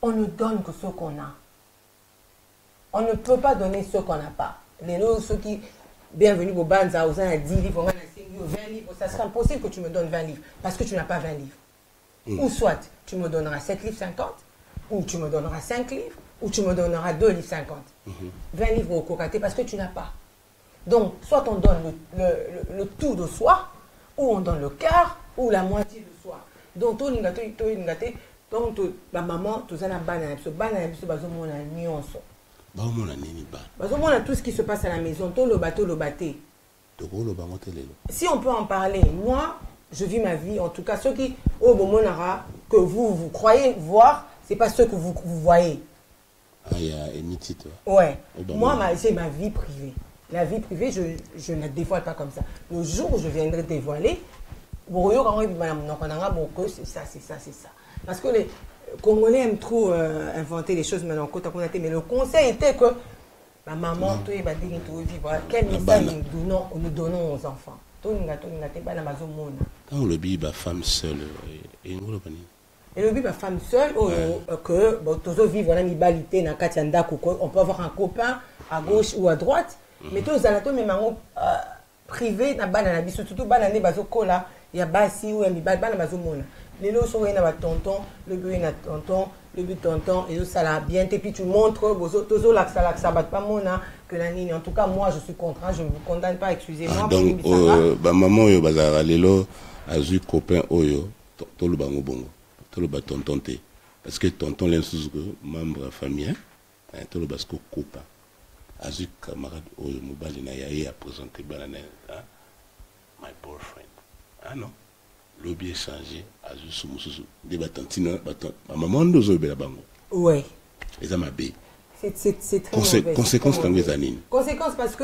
on ne donne que ce qu'on a. On ne peut pas donner ce qu'on n'a pas. Les autres, ceux qui, bienvenue au Banza, aux 10 livres, 20 livres, ça sera impossible que tu me donnes 20 livres, parce que tu n'as pas 20 livres. Ou soit, tu me donneras 7 livres 50, ou tu me donneras 5 livres, ou tu me donneras 2 livres 50. 20 livres au cocaté, parce que tu n'as pas. Donc, soit on donne le tout de soi, ou on donne le quart, ou la moitié de soi. Donc, tout le monde, donc, ma maman, tout ça, on a tout ce qui se passe à la maison, tout le bateau, le bâté. Si on peut en parler, moi, je vis ma vie, en tout cas, ceux qui, au moment que vous croyez voir, c'est pas ceux que vous voyez. Ah, il y a une titre. Ouais. Moi, j'ai ma vie privée. La vie privée, je ne la dévoile pas comme ça. Le jour où je viendrai dévoiler, c'est ça, c'est ça, c'est ça. Parce que les Congolais aiment trop inventer les choses maintenant. Mais le conseil était que ma maman, quel message nous donnons aux enfants. Quand le bébé femme seule, et le bébé femme seule, que on peut avoir un copain à gauche ou à droite, mais tous les alatons, même privé, surtout il y a Bassi ou les lots sont là, tonton, le but est tonton, le but tonton, et ça l'a bien, et puis tu montres, que la ligne, en tout cas, moi je suis contraint, je ne vous condamne pas, excusez-moi. Donc, maman, yo bazara, lelo, a eu copain, oyo, tout le bango bongo, tout le tonton té. Parce que tonton, l'insus, membre de la famille, tout le basco copain. A eu camarade, oyo, mobile, na yaye, a présenté, banane, my boyfriend. Ah non? L'objet changé, à des batantines, ma maman nous a la bango. Oui. Et ça m'a bé. C'est très mauvais. Conséquence quand les années. Conséquence parce que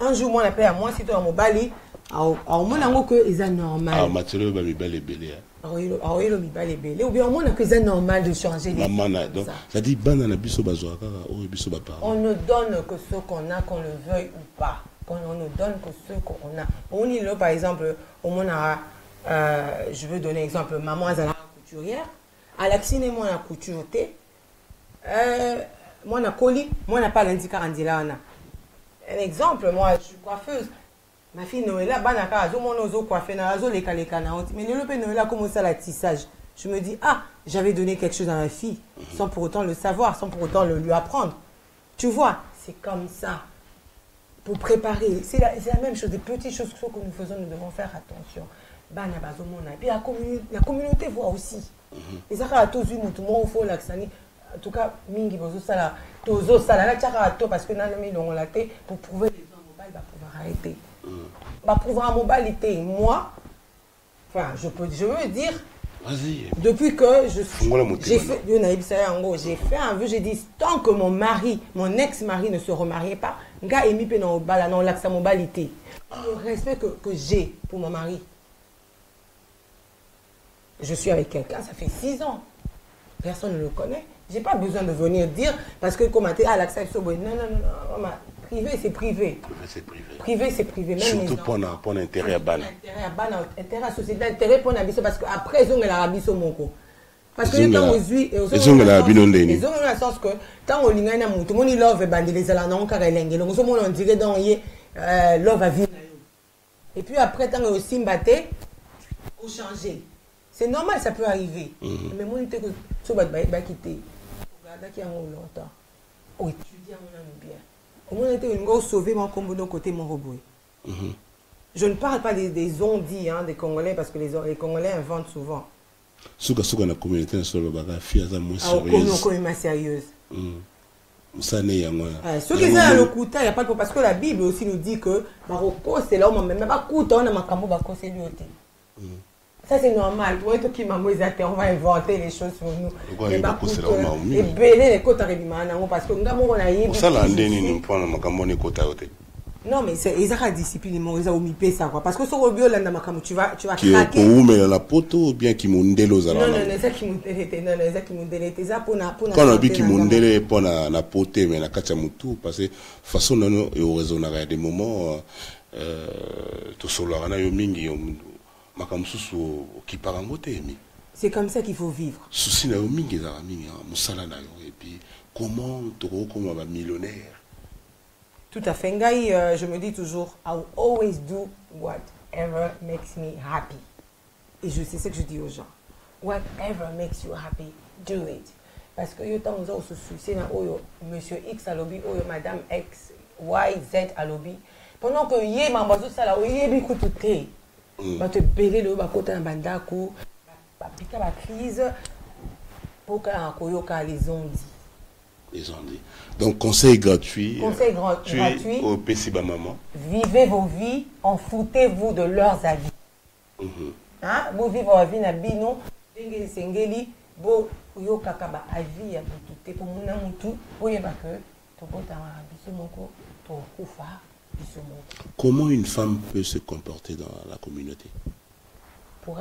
un jour moi appelle à moi si tu as mon bali, au moins que c'est normal. Ah matériel va me baler belé. Ou bien au moins que c'est normal de changer les maman donc ça dit banana biso bazoaka ou biso ba parents. On ne donne que ce qu'on a, qu'on le veuille ou pas. On ne donne que ce qu'on a. On y là par exemple au moins je veux donner exemple maman a la couturière, à la cinéma moi la couture moi na colis, moi na pas l'indicat andila on a. Un exemple, moi je suis coiffeuse. Ma fille Noëlla banaka azo mon ozo coiffé na azo les na mais le pe Noëlla commence à la tissage. Je me dis j'avais donné quelque chose à ma fille sans pour autant le savoir, sans pour autant le lui apprendre. Tu vois, c'est comme ça. Pour préparer, c'est la même chose, des petites choses que nous faisons, nous devons faire attention. Et puis la communauté voit aussi. Et ça a tous eu tout le monde faut l'accent. En tout cas, mingi bozo sala, tozo sala la tchara to parce que dans le milieu on l'a fait pour prouver les gens mobile va pouvoir arrêter. Va prouver en mobilité. Moi, enfin, je veux dire. Vas-y. Depuis que j'ai fait un vœu, j'ai dit tant que mon ex-mari ne se remariait pas, nga emi pe dans l'accès mobilité. Le respect que j'ai pour mon mari. Je suis avec quelqu'un, ça fait 6 ans. Personne ne le connaît. J'ai pas besoin de venir dire parce que comme l'accès non, privé c'est privé. Privé c'est privé. Surtout pour intérêt à ban. Intérêt à société, intérêt pour n'abisso parce que après ils ont la rabisso moko. Parce que tant ils ont la binondeni. Ils ont le sens que tant on lingana mutu moni love bandi les ala non karelenge. Donc on dirait dans love à vie. Et puis après tant aussi mbaté ou changer. C'est normal, ça peut arriver. Mais moi, je suis quitter. Regarde qui a longtemps. Oh, étudiant, on aime bien. Au moins, je suis sauvé mon combo d'un côté, mon robot. Je ne parle pas des on-dit des Congolais, parce que les Congolais inventent souvent. Souka la communauté, c'est le bagage, fille, ça moins sérieuse. Ça n'est pas. Ceux qui sont dans le couteau, il n'y a pas de. Parce que la Bible aussi nous dit que Marocco, c'est là où on ne met pas couteau, on a un cambo, c'est lui aussi. Ça c'est normal. Pour être qui m'a on va inventer les choses sur nous. Et belé les côtes à parce que nous avons ça l'a ndeni nous prendre ma cambone côte à côté. Non, mais c'est la discipline, ils ont mis ça quoi. Parce que sur le bio, là, tu vas qui craquer. Qui met dans la poteau ou bien qui mondé aux Non, non, c'est ça qui m'ont délété. Non, c'est ça qui m'ont délété. Ça pour quand on dit qui mondé pour la poté, mais la kachamutu, parce que façon non, et au raison à des moments, tout sur la rana yomingi, makamsusu qui part en côté, mais. C'est comme ça qu'il faut vivre. Souci na yomingi, ça mingi, musala na yo, et puis comment tu comme un millionnaire. Tout à fait. Ngai, je me dis toujours, I will always do whatever makes me happy. Et c'est ce que je dis aux gens. Whatever makes you happy, do it. Parce que yo temps on se succès na oyo monsieur X à lobby, oyo madame X, Y, Z à lobby. Pendant que yé mambazo sala oyo bi kututé. Ba te belé le ba kota na bandako, ba pika ba crise pour ka koyoka les ondis. Les ont dit. Donc, conseil gratuit. Conseil gratuit. Au Pessiba Maman. Vivez vos vies, en foutez-vous de leurs avis. Hein? Vous vivez votre vie, nabino, dengue sengeli, bo yo kakaba avis ya butute pour muna mutu, pour yeba que to bota biso moko, to kufa biso moko. Comment une femme peut se comporter dans la communauté? Pour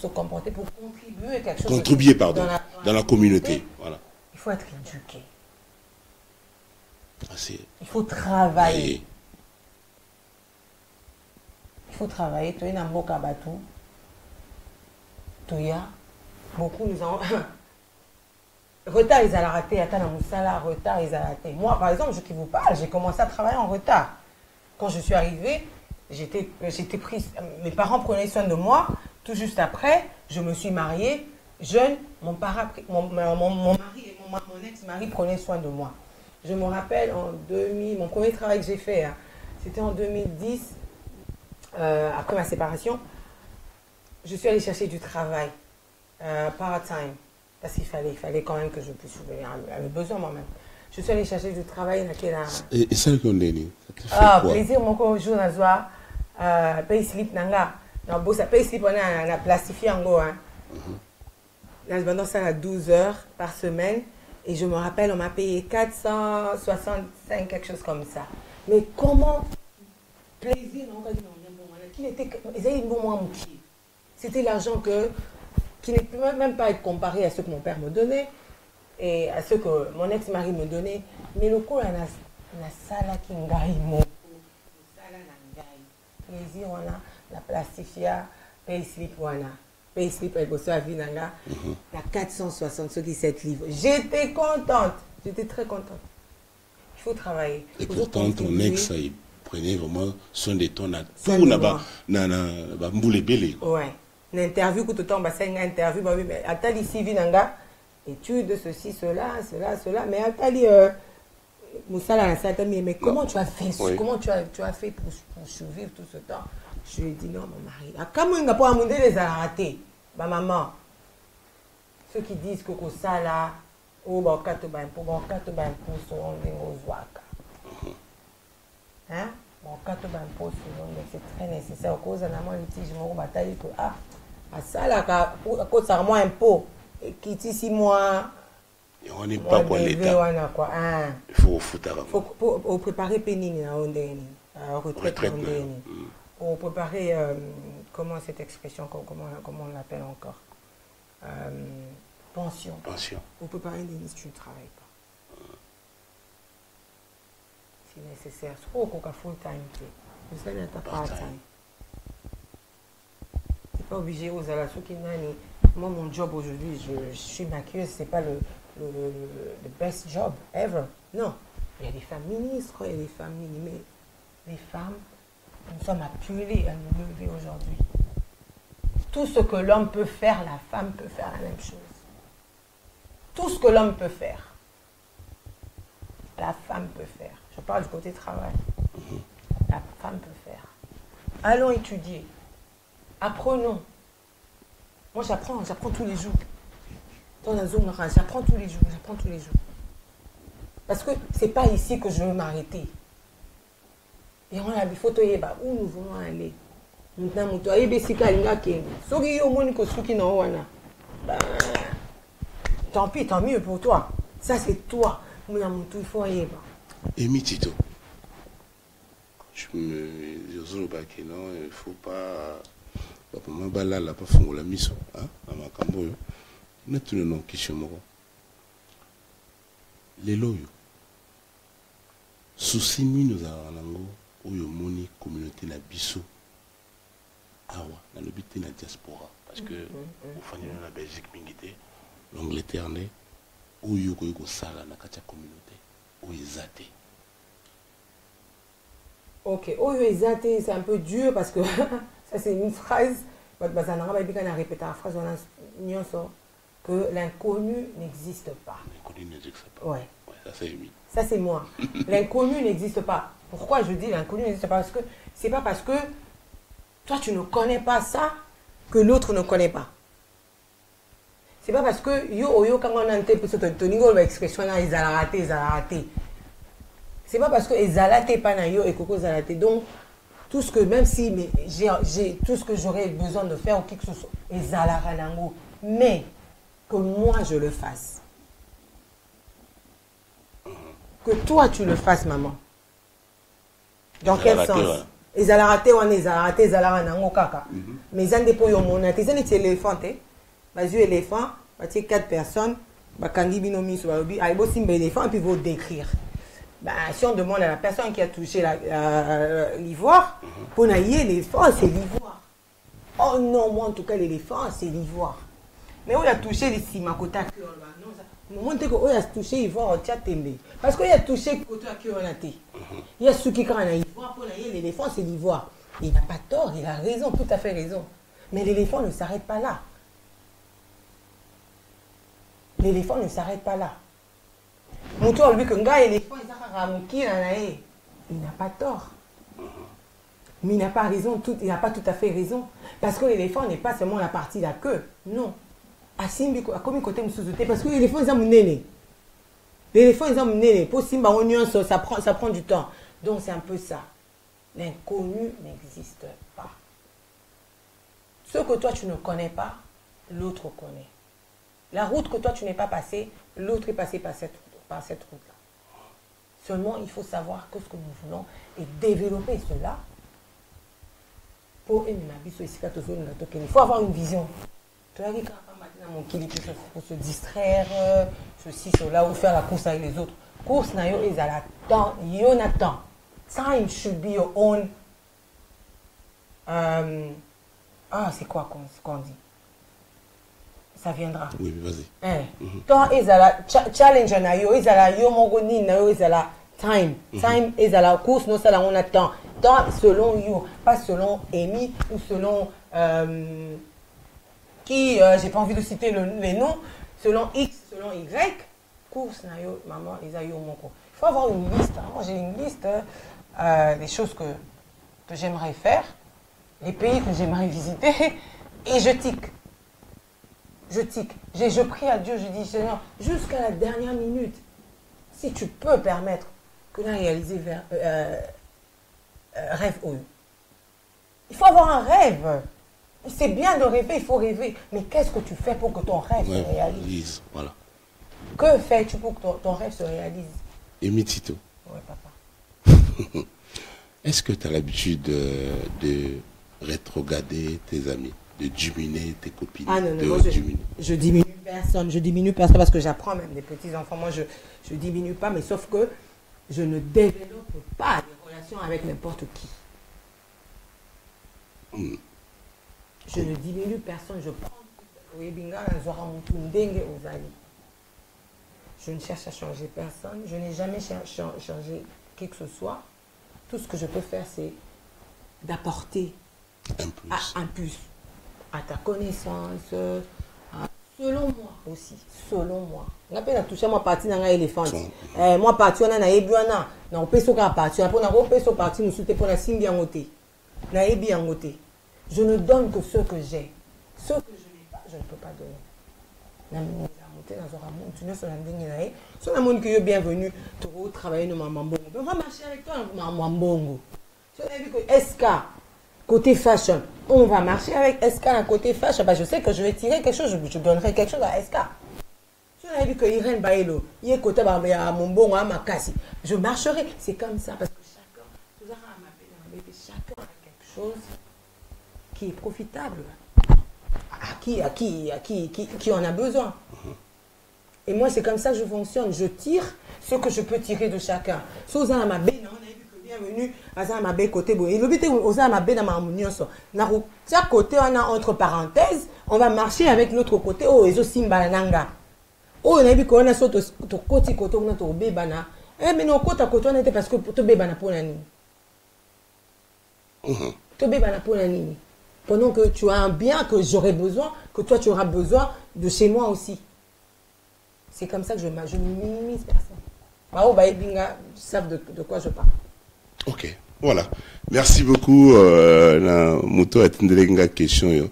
se comporter, pour contribuer à quelque chose. Contribuer, pardon, dans la communauté. Voilà. Il faut être éduqué. Il faut travailler. Il faut travailler. Tu es dans Mboka Batou. Tu as beaucoup nous avons retard ils allaient rater. Attends, Moussala, retard ils allaient rater. Moi, par exemple, je qui vous parle, j'ai commencé à travailler en retard. Quand je suis arrivée, j'étais prise. Mes parents prenaient soin de moi. Tout juste après, je me suis mariée jeune. Mon mari et mon ex-mari prenaient soin de moi. Je me rappelle en 2000, mon premier travail que j'ai fait, hein, c'était en 2010, après ma séparation. Je suis allée chercher du travail, part-time, parce qu'il fallait quand même que je puisse subvenir à mes besoins moi-même. Je suis allée chercher du travail. Et ça, qu'on est ah, plaisir, mon jour, na soir, payslip nanga. Na bossa payslip, on a plastifié en gros. Pendant ça, à 12 heures par semaine. Et je me rappelle, on m'a payé 465, quelque chose comme ça. Mais comment plaisir, c'était l'argent qui ne peut même pas être comparé à ce que mon père me donnait et à ce que mon ex-mari me donnait. Mais le coup, on a sala qui ngaï mo. Plaisir, on a la plastifia, payslip, on a. Payslip, elle bosse à Vinanga, il y a 460, ceux qui 7 livres. J'étais contente, j'étais très contente. Il faut travailler. Et pourtant, ton ex, il prenait vraiment soin de ton tout là-bas, na mboule belé. Ouais. Une interview, tout le temps, c'est une interview, bah oui, mais attends ici, Vinanga, étude, ceci, cela, mais attends, Moussala, mais comment tu as fait ça? Comment tu as fait pour survivre tout ce temps? Je lui ai dit non, mon mari. Comment il n'a pas amondé les ratés? Ma maman. Ceux qui disent que ça là, oh, bah, on sont hein? Bon, c'est très nécessaire. Au cause d'un amant litige, je me bataille que ah, ça là, à cause ça moins impôt, qui est 6 mois. Et on n'est pas pour l'État. Il faut foutre. Il faut préparer Pénine à retraite. Pour préparer, comment cette expression, comment on l'appelle encore, pension. Pour préparer des listes, tu ne travailles pas. C'est nécessaire. C'est pour qu'on full time. Vous savez, tu n'as pas time. Tu n'es pas obligé aux alassos qui n'ont. Moi, mon job aujourd'hui, je suis maquilleuse, ce n'est pas le best job ever. Non. Il y a des femmes ministres, il y a des femmes minimées. Les femmes, nous sommes appelés à nous lever aujourd'hui. Tout ce que l'homme peut faire, la femme peut faire la même chose. Tout ce que l'homme peut faire, la femme peut faire. Je parle du côté travail. La femme peut faire. Allons étudier. Apprenons. Moi, j'apprends tous les jours. Dans la zone rurale, j'apprends tous les jours. Parce que ce n'est pas ici que je veux m'arrêter. Et on a des photos, où nous voulons aller. Maintenant, nous tant pis, tant mieux pour toi. Ça, c'est toi. Il faut aller. Et Mitito, je ne que non, il ne faut pas. Pour moi, là, la pas fond la mission. Hein, à ma cambo. Nous tous les noms qui sont morts. Les loyaux. Souci nous avons où y moni communauté na biso. Awa, dans le but de la diaspora. Parce que au fond de la Belgique, l'Angleterre, où y a sala na katia communauté, où y zate. Ok, où y zate, c'est un peu dur parce que ça c'est une phrase. Ça n'a pas bien répéter la phrase que l'inconnu n'existe pas. L'inconnu n'existe pas. Ouais. Ça c'est oui. Ça c'est moi. L'inconnu n'existe pas. Pourquoi je dis l'inconnu n'existe pas? Parce que c'est pas parce que toi tu ne connais pas ça que l'autre ne connaît pas. C'est pas parce que yo quand on a un peu de l'expression là ils ont raté. C'est pas parce que ils ont raté pas na yo et coco ils ont raté. Donc tout ce que même si j'ai tout ce que j'aurais besoin de faire ou quelque chose ils ont raté, mais que moi je le fasse. Que toi tu le fasses, maman. Dans quel sens? Ils ont raté, ils ont raté, ils ont raté, mais ils ont des poils au monde. Ils ont des éléphants, des éléphants, 4 personnes, kangi binomi sur le but, ils ont des éléphants et puis ils vont décrire. Si on demande à la personne qui a touché l'ivoire, pour naïer l'éléphant, c'est l'ivoire. Oh non, moi en tout cas, l'éléphant, c'est l'ivoire. Mais où il a touché les simakota, le moment où il a touché l'ivoire, on tient tembe. Parce qu'il a touché le côté qui on a été. Il y a ceux qui craignent l'ivoire, pour naïer l'éléphant, c'est l'ivoire. Il n'a pas tort, il a raison, tout à fait raison. Mais l'éléphant ne s'arrête pas là. L'éléphant ne s'arrête pas là. Mouton, lui, que gars, l'éléphant, il n'a pas tort. Mais il n'a pas raison, il n'a pas tout à fait raison. Parce que l'éléphant n'est pas seulement la partie de la queue. Non. Comme côté parce que l'éléphant, ils ont mené. L'éléphant, ils ont mené. Pour Simba, ça prend du temps. Donc, c'est un peu ça. L'inconnu n'existe pas. Ce que toi, tu ne connais pas, l'autre connaît. La route que toi, tu n'es pas passé, l'autre est passé par cette route-là. Seulement, il faut savoir que ce que nous voulons est développer cela pour il faut avoir une vision. Pour se distraire, ceci, cela, ou faire la course avec les autres. Course, ils ont temps. Time should be your own. C'est quoi qu'on dit? Ça viendra. Oui, vas-y. Temps, ils ont challenge, ils ont time. Time, ils ont la course, nous, ça, on a temps. Temps selon you, pas selon Amy ou selon. J'ai pas envie de citer les noms, selon X, selon Y, course, maman, ils ont eu mon cours. Il faut avoir une liste. Moi, j'ai une liste des choses que j'aimerais faire, les pays que j'aimerais visiter, et je tique. Je prie à Dieu, je dis, Seigneur, jusqu'à la dernière minute, si tu peux permettre que l'on réalise rêve au il faut avoir un rêve. C'est bien de rêver, il faut rêver. Mais qu'est-ce que tu fais pour que ton rêve se réalise? Voilà. Que fais-tu pour que ton rêve se réalise? Amy Tito. Oui, papa. Est-ce que tu as l'habitude de rétrograder tes amis, de diminuer tes copines? Ah non, je diminue personne. Je diminue personne parce que j'apprends même des petits-enfants. Moi, je diminue pas, mais sauf que je ne développe pas des relations avec n'importe qui. Je ne diminue personne, je prends. Je ne cherche à changer personne, je n'ai jamais changé qui que ce soit. Tout ce que je peux faire, c'est d'apporter un plus à ta connaissance, selon moi aussi, selon moi. On a touché ma partie dans l'éléphant. Moi, partie, on a ébuana. On peut se faire partie. On peut se partie, nous soutenons pour la simbi en côté. Je ne donne que ce que j'ai. Ce que je n'ai pas, je ne peux pas donner. Si on a dit que bienvenue, tu vas travailler dans ma mbongo. On va marcher avec toi dans ma mbongo. Si on a vu que SK, côté fashion, on va marcher avec SK dans côté fashion, je sais que je vais tirer quelque chose, je donnerai quelque chose à SK. Si on a vu que Irène Bailo, il est côté à mon mbongo, à ma casse, je marcherai. C'est comme ça parce que chacun, tout ça, chose qui est profitable, qui en a besoin. Et moi, c'est comme ça que je fonctionne. Je tire ce que je peux tirer de chacun. Si vous avez ma baie, bienvenue à ma baie côté. Et le but est vous avez ma baie dans ma harmonie. Chaque côté, on a entre parenthèses, on va marcher avec l'autre côté. Oh, ils ont simba nanga. Oh, on a vu qu'on a sauté au côté, on a au bébana. Eh, mais non, côté à côté, on était parce que pour te bébana pour la nuit. Te bébana pour la nuit. Pendant que tu as un bien que j'aurais besoin, que toi tu auras besoin de chez moi aussi. C'est comme ça que je ne minimise personne. Ils savent de quoi je parle. Ok, voilà. Merci beaucoup. Mouto a une question.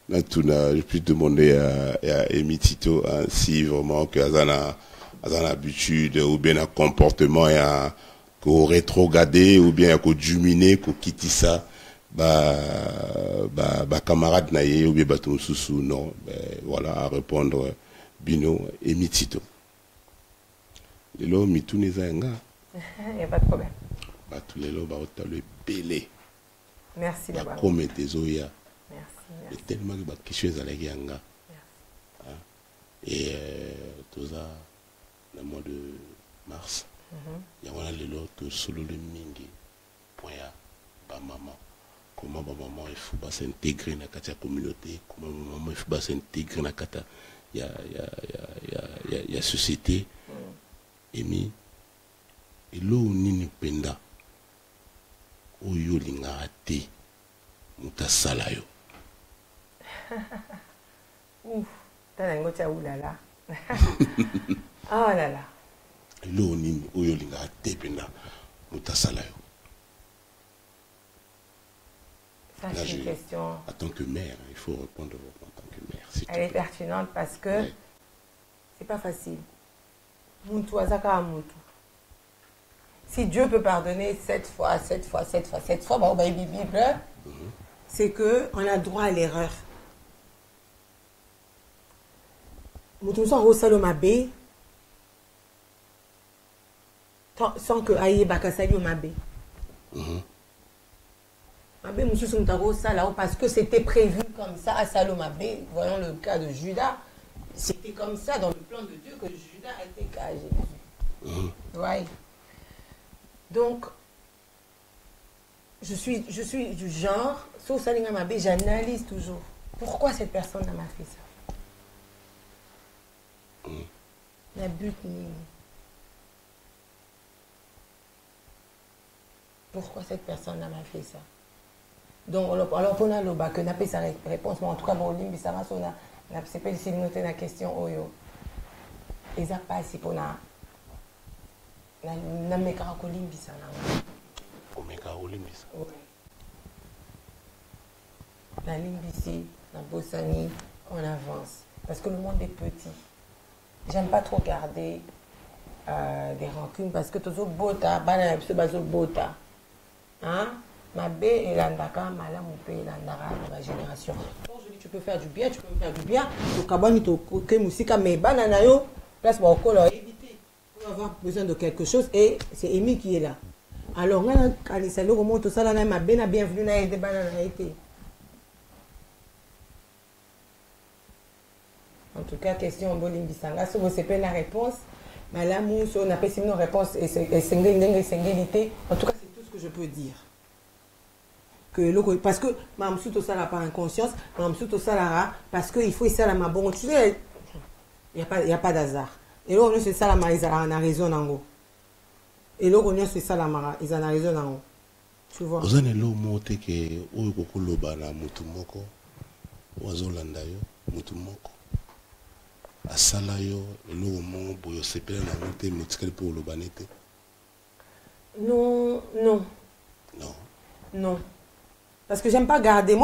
Je peux demander à Emi Tito si vraiment que Azana habitude ou bien un comportement qu'on rétrogradé ou bien qu'on duminer, qu'on quitte ça. Camarade naïe ou bien bateau sous non voilà à répondre Bino et Mitito les lots mitou les anga il n'y a pas de problème tous les lots le belé merci d'abord comme tes oya merci et tellement que quelque chose à la ganga et tout ça le mois de mars il y a les lots que solo le mingi point à maman. Comment maman il faut s'intégrer dans la communauté, comment maman il faut s'intégrer dans la société. Et mi et l'eau nini penda oyo linga ate muta salayo. Ouf, t'as un goût oulala. Oh là là. L'eau nini oyo linga ate penda muta salayo. C'est une question. En tant que mère, il faut répondre en tant que mère. Elle est pertinente parce que c'est pas facile. Muntu azaka muntu. Si Dieu peut pardonner 7 fois, c'est que on a droit à l'erreur. Muntu sans rosalomabe sans que aïe bakasali mabe. Parce que c'était prévu comme ça à Salomabé. Voyons le cas de Judas. C'était comme ça dans le plan de Dieu que Judas a été à Jésus. Ouais. Donc, je suis du genre, sauf Salomabé, j'analyse toujours. Pourquoi cette personne m'a fait ça? La but ni. Pourquoi cette personne m'a fait ça? Donc, alors pour nous, que n'a pas sa réponse, mais en tout cas, bon, limbi ça va, on a pas si noter la question oyo. Et ça passe si pour na meka ko limbi ça na. Ko meka ko limbi ça. La limbi ici, la bossani, on avance parce que le monde est petit. J'aime pas trop garder des rancunes parce que toujours bota, banana se baso bota. Hein? Ma B et l'andaka, malam ou et l'andara de la génération. Donc je dis, tu peux faire du bien, tu peux me faire du bien. Donc, kabani to ke musika mais banana yo, place pour encore éviter. On va avoir besoin de quelque chose et c'est Amy qui est là. Alors, on a quand ça le remonte ça là, ma B na bienvenue na été banana été. En tout cas, question Bolim Bisanga, si vous savez la réponse, malam ou si on a pas si une réponse et singulité. En tout cas, c'est tout ce que je peux dire. Parce que Mme Souto Sala par inconscience, Mme Souto Sala parce qu'il faut essayer à ma bonne. Tu sais, il n'y a pas d'hasard. Et là, on est ça, ils en a raison en haut. Et là, on est ça, ils en a raison en haut. Tu vois. Vous avez l'eau monté que ou kokoloba na mutumoko, wazolanda yo mutumoko. Asala yo l'eau mon boyo sepela na monté mutikali pour le banete. Non. Non. Non. Parce que j'aime pas garder.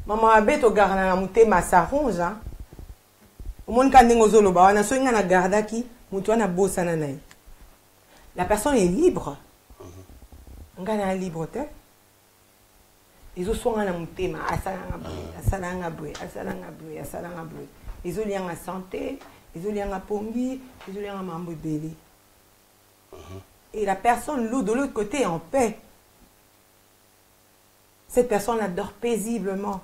Maman abet au garde na mouté ma saronge. Au monde quand ngozolo ba wana so ngana garda ki mutu wana bossa na nai. La personne est libre. Ngana libre te. Ils ont soin na mouté ma asalanga bwe. Ils ont lien à santé, ils ont lien à pombi, ils ont lien à mambo belé. Et la personne de l'autre côté est en paix. Cette personne-là dort paisiblement.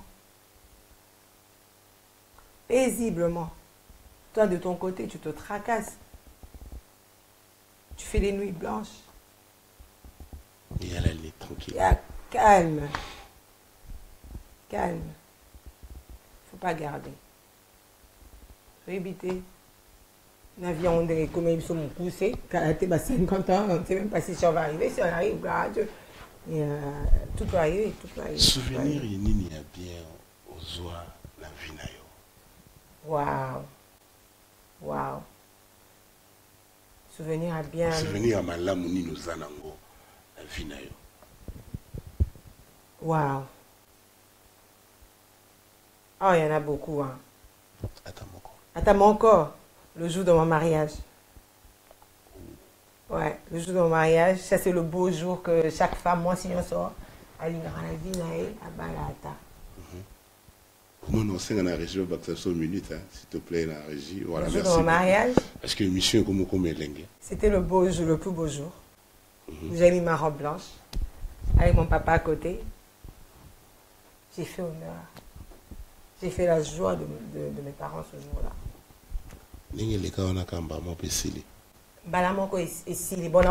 Paisiblement. Toi, de ton côté, tu te tracasses. Tu fais des nuits blanches. Et elle est tranquille. Calme. Calme. Faut pas garder. Faut éviter. L'avion, on est comme ils sont poussés. Karaté, 50 ans, on ne sait même pas si ça va arriver. Si on arrive, grave. Et tout peut arriver, tout peut arriver. Souvenir, il y a bien aux oies, la vie na yo. Waouh. Waouh. Souvenir à bien. Souvenir à malamu ni nous anango, la vie na yo. Waouh. Oh, il y en a beaucoup. Hein. Attends, mon corps. Le jour de mon mariage. Ouais, le jour de mon mariage. Ça, c'est le beau jour que chaque femme, moi, si on sort, elle a la vie na ye, à Balata. Comment on sait qu'on a régi au minute, hein, s'il te plaît, la régie. Voilà, le jour de mon mariage. Parce que mission comme c'était le beau jour, le plus beau jour. J'ai mis ma robe blanche, avec mon papa à côté. J'ai fait honneur. J'ai fait la joie de mes parents ce jour-là. Balamoko ici, bon,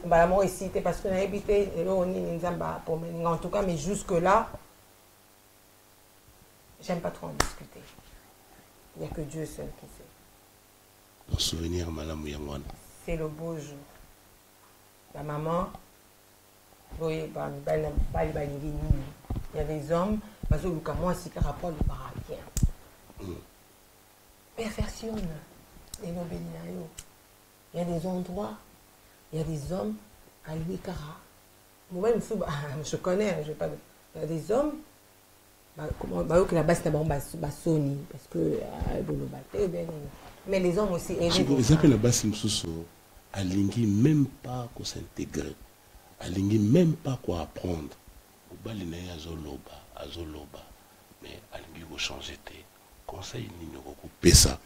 balamoko ici, parce que j'ai habité, en tout cas, mais jusque-là, j'aime pas trop en discuter. Il n'y a que Dieu seul qui sait. Mon souvenir, Madame Yangwana. C'est le beau jour. La maman, il y a des hommes, parce que moi, c'est par rapport au paradis. Perfectionne les nobelinayo. Il y a des endroits, il y a des hommes à l'Uikara. Moi-même, je connais, je vais pas. Il y a des hommes, que là-bas c'est un Sony, parce que mais les hommes aussi. Ils appellent la base à l'ingui même pas qu'on s'intégrer, à l'ingui même pas qu'on apprendre. Au bas les naïs azoloba, mais à l'ingui qu'on changer tes conseils ni ne recouper ça.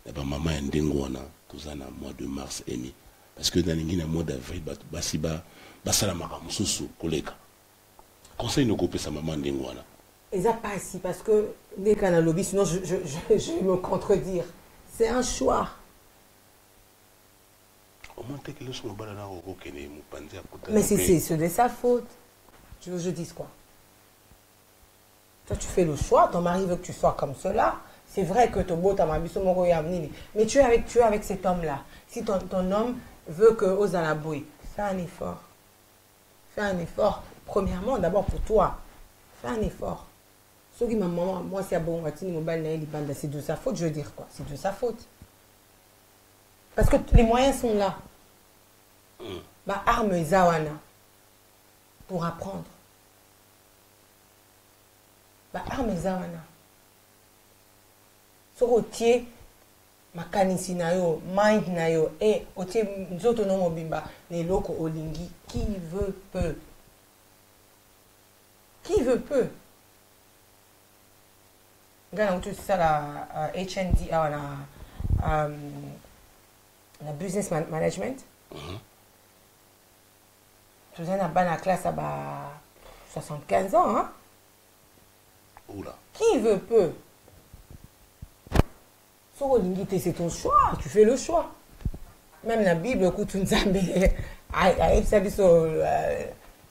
D'abord maman ndengwana tous en mois de mars eni, parce que dans l'ingui na mois d'avril basiba basala makamususu koleka. Conseil ne couper ça maman ndengwana. Et ça pas si parce que dès qu'on a lobby, sinon je vais me contredire. C'est un choix. Mais c'est de sa faute. Tu veux que je dise quoi? Toi, tu fais le choix, ton mari veut que tu sois comme cela. C'est vrai que ton beau, ta mais tu es avec cet homme-là. Si ton homme veut que Ozalaboué, fais un effort. Fais un effort. Premièrement, d'abord pour toi. Fais un effort. Ce qui maman, moi, c'est bon, c'est de sa faute, je veux dire quoi? C'est de sa faute. Parce que les moyens sont là. Arme Zawana pour apprendre. Arme Zawana. Ce rotier, ma kanisi na yo, mind na yo, et otier nzoto no mobimba, les locaux olingi, qui veut peu. Qui veut peu. Regarde, tout ça, la HND, la business management. Tu as la classe à 75 ans. Hein? Oula. Qui veut peu? C'est ton choix. Tu fais le choix. Même la Bible, écoute,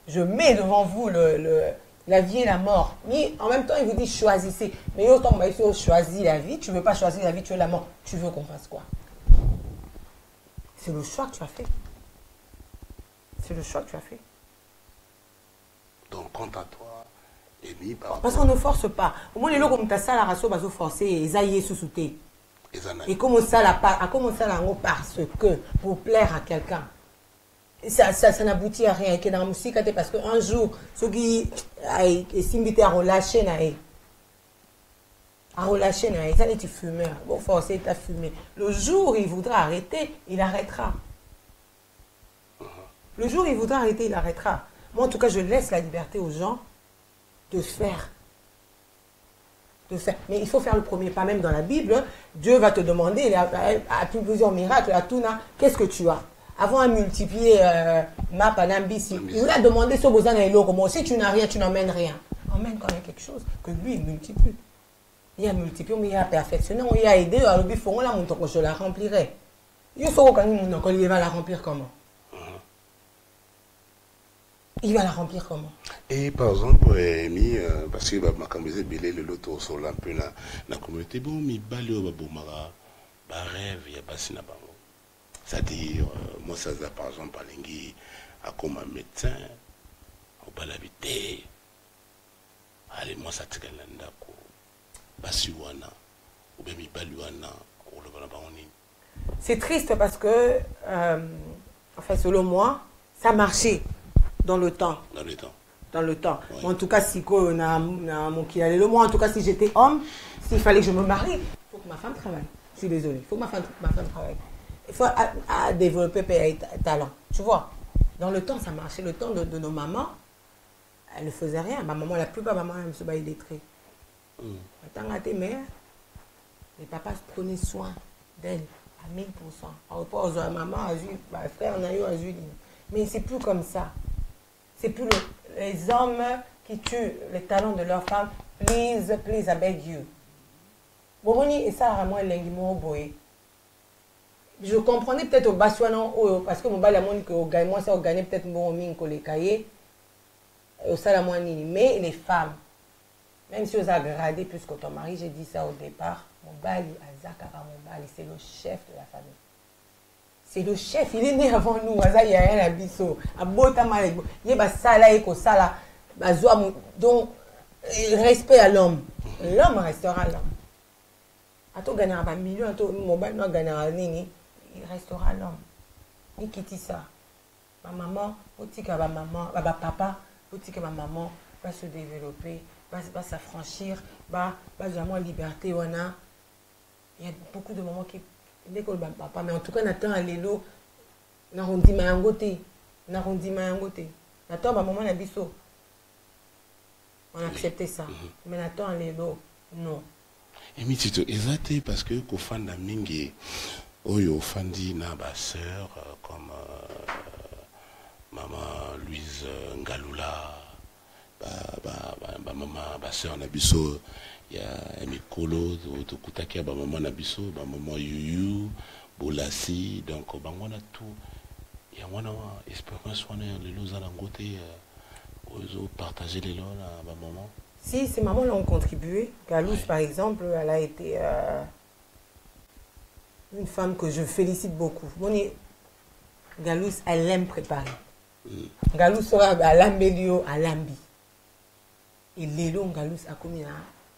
je mets devant vous la vie et la mort. Mais en même temps, il vous dit choisissez. Mais autant que tu choisis la vie, tu ne veux pas choisir la vie, tu veux la mort. Tu veux qu'on fasse quoi? C'est le choix que tu as fait. C'est le choix que tu as fait. Donc, quant à toi, Amy, parce qu'on ne force pas. Au moins, les gens comme ça, la race, ils forcer, ils aillent sous-souter. Et comment ça, parce que pour plaire à quelqu'un. Ça n'aboutit à rien. Dans la musique, parce qu'un jour, ceux qui s'invitent à relâcher, ça n'est pas fumeur. Bon, forcer, tu as fumé. Le jour où il voudra arrêter, il arrêtera. Le jour où il voudra arrêter, il arrêtera. Moi, en tout cas, je laisse la liberté aux gens de faire. Mais il faut faire le premier pas, même dans la Bible. Dieu va te demander, il a plusieurs miracles, qu'est-ce que tu as? avant de multiplier ma panambisi, il lui a demandé ce besoin et l'eau. Si tu n'as rien, tu n'emmènes rien. Emmène quand même quelque chose que lui il multiplie. Il a multiplié, mais il a perfectionné, il a aidé. Alors, il faut que je la remplirai. Il faut que il va la remplir comment? Il va la remplir comment? Et par exemple, parce que ma cambise belé le loto sur un peu na communauté bon mi balio babomara ba rêve ya basina bango. C'est-à-dire moi ça par exemple palingi à comme un médecin au balabité. Allez moi ça tikala ndako basiwana ou bien mi baluana ou le balabani. C'est triste parce que enfin selon moi, ça marchait. Dans le temps. Dans le temps. Dans le temps. Ouais. En tout cas, si moi, en tout cas, si j'étais homme, s'il fallait que je me marie, il faut que ma femme travaille. Je suis désolée. Il faut que ma femme travaille. Il faut développer un talent. Tu vois, dans le temps, ça marchait. Le temps de nos mamans, elles ne faisaient rien. Ma maman, la plupart de ma maman, elle se bat illettrée. Maintenant, à tes mères, les papas prenaient soin d'elle à 1000%. Par rapport aux maman, à frère, on a eu à Julie. Mais c'est plus comme ça. C'est plus les hommes qui tuent les talents de leurs femmes. Please, I beg you. Et ça, vraiment, je comprenais peut-être au Bassuanan, parce que mon bal a mon que moi, ça a gagné peut-être mon mine que les cahiers. Au Salamouani. Mais les femmes, même si vous avez gradé plus que ton mari, j'ai dit ça au départ, mon bal, c'est le chef de la famille. C'est le chef, il est né avant nous. Il y a rien à biso. Il y a sala et sala. Donc, respect à l'homme. L'homme restera l'homme. Ato gagnera un million, ato mobile no gagnera nini. Il restera l'homme. Ni quitte ça. Ma maman, otika ma maman, ma papa, otika ma maman va se développer, va s'affranchir, va avoir liberté. Il y a beaucoup de moments qui l'école papa mais en tout cas Nathan à l'élo n'arrondi mayangote Nathan maman na biso on a accepté ça mais Nathan à l'élo non et mitito exacté parce que kofanda mingi oyo fandi na ba sœur comme maman Louise Ngalula maman ba sœur na biso il y a mikolo to kutakia ba maman na biso ba maman yuyu bolasi donc bangona tout il y a wana espérance wana les loza na ngote ozo partager les lois ba maman. Si ces mamans là ont contribué. Galous par exemple, elle a été une femme que je félicite beaucoup. Galous, elle aime préparer. Galous sera à l'ambelio à l'ambi. Et l'élo Galous a commis